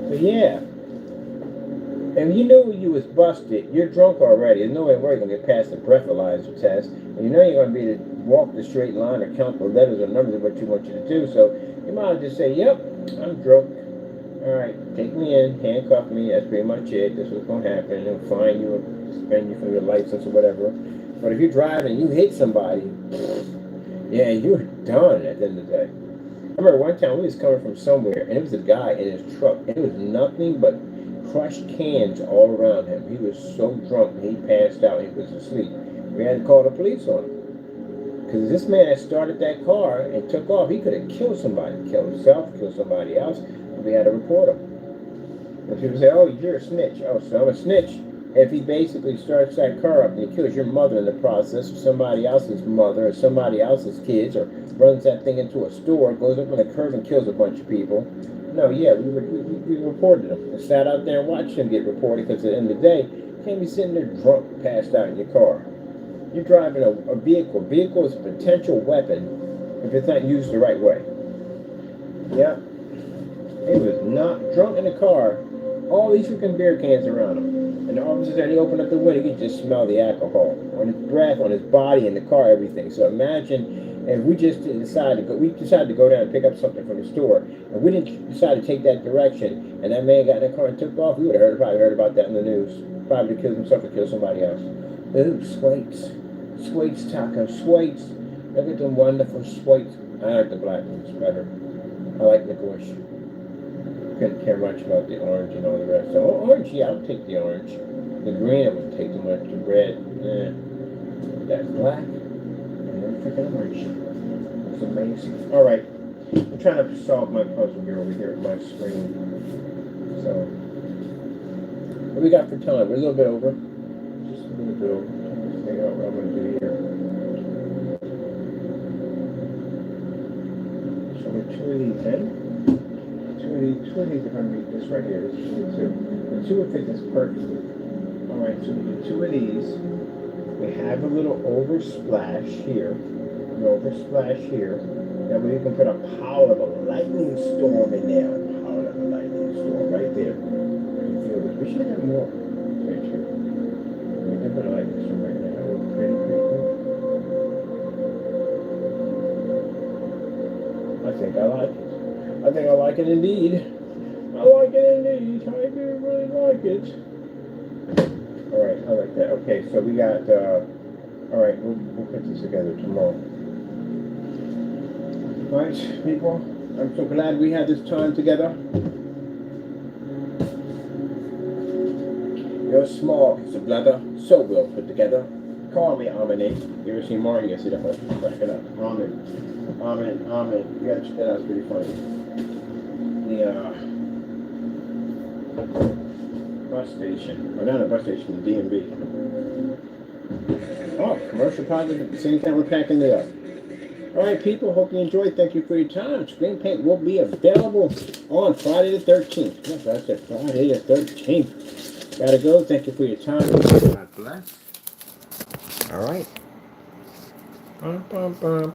So yeah. And you knew you was busted. You're drunk already. There's no way we're going to get past the breathalyzer test. And you know you're going to be able to walk the straight line or count the letters or numbers of what you want you to do. So you might as well just say, yep, I'm drunk. All right, take me in, handcuff me. That's pretty much it. This is what's going to happen. They'll fine you or suspend you from your license or whatever. But if you're driving and you hit somebody, yeah, you're done at the end of the day. I remember one time we was coming from somewhere, and it was a guy in his truck, and it was nothing but crushed cans all around him. He was so drunk, he passed out, he was asleep. We had to call the police on him. Because this man had started that car and took off. He could have killed somebody, killed himself, killed somebody else, and we had to report him. And people say, oh, you're a snitch. Oh, so I'm a snitch. If he basically starts that car up and he kills your mother in the process, or somebody else's mother, or somebody else's kids, or runs that thing into a store, goes up on a curb and kills a bunch of people. No, yeah, we reported him and sat out there and watched him get reported, because at the end of the day, you can't be sitting there drunk, passed out in your car. You're driving a vehicle. Vehicle is a potential weapon if it's not used the right way. Yeah. He was not drunk in the car. All these freaking beer cans around him. And the officer said he opened up the window, you could just smell the alcohol on his breath, on his body, in the car, everything. So imagine if we just decided to go down and pick up something from the store, and we didn't decide to take that direction, and that man got in the car and took off, we would have probably heard about that in the news. Probably killed himself or killed somebody else. Ooh, Sweets taco, Sweets. Look at them wonderful Sweets. I like the black ones better. I like licorice. Couldn't care much about the orange and all the rest. So orange, yeah, I'll take the orange. The green, I wouldn't take too much. The red, that black, and then freaking orange. It's amazing. All right, I'm trying to solve my puzzle here over here at my screen. So, what we got for time? We're a little bit over. Just a little bit over. Let's figure out what I'm going to do here. So we're 2 of these in. Two of these are going to be this right here. This is 22. The two will fit this perfectly. Alright, so we do 2 of these. We have a little oversplash here. An oversplash here. That way you can put a power of a lightning storm in there. Power of a lightning storm right there. You feel this. We should have more. Right here. We can put a lightning storm right there. That would be pretty cool. I think I like it. I think I like it indeed. I like it indeed. I do really like it. Alright, I like that. Okay, so we got, alright, we'll put this together tomorrow. Alright, people, I'm so glad we had this time together. You're small piece of leather, so well put together. Call me Amen. You ever seen Mario? You see that one? Crack it up. Amen. Amen. You gotta check that out, it's pretty funny. The bus station, or not a bus station, the DMV. Oh, commercial project at the same time we're packing it up. Alright people, hope you enjoyed. Thank you for your time. Screen paint will be available on Friday the 13th. Yes, I said Friday the 13th. Gotta go. Thank you for your time. God bless. Alright.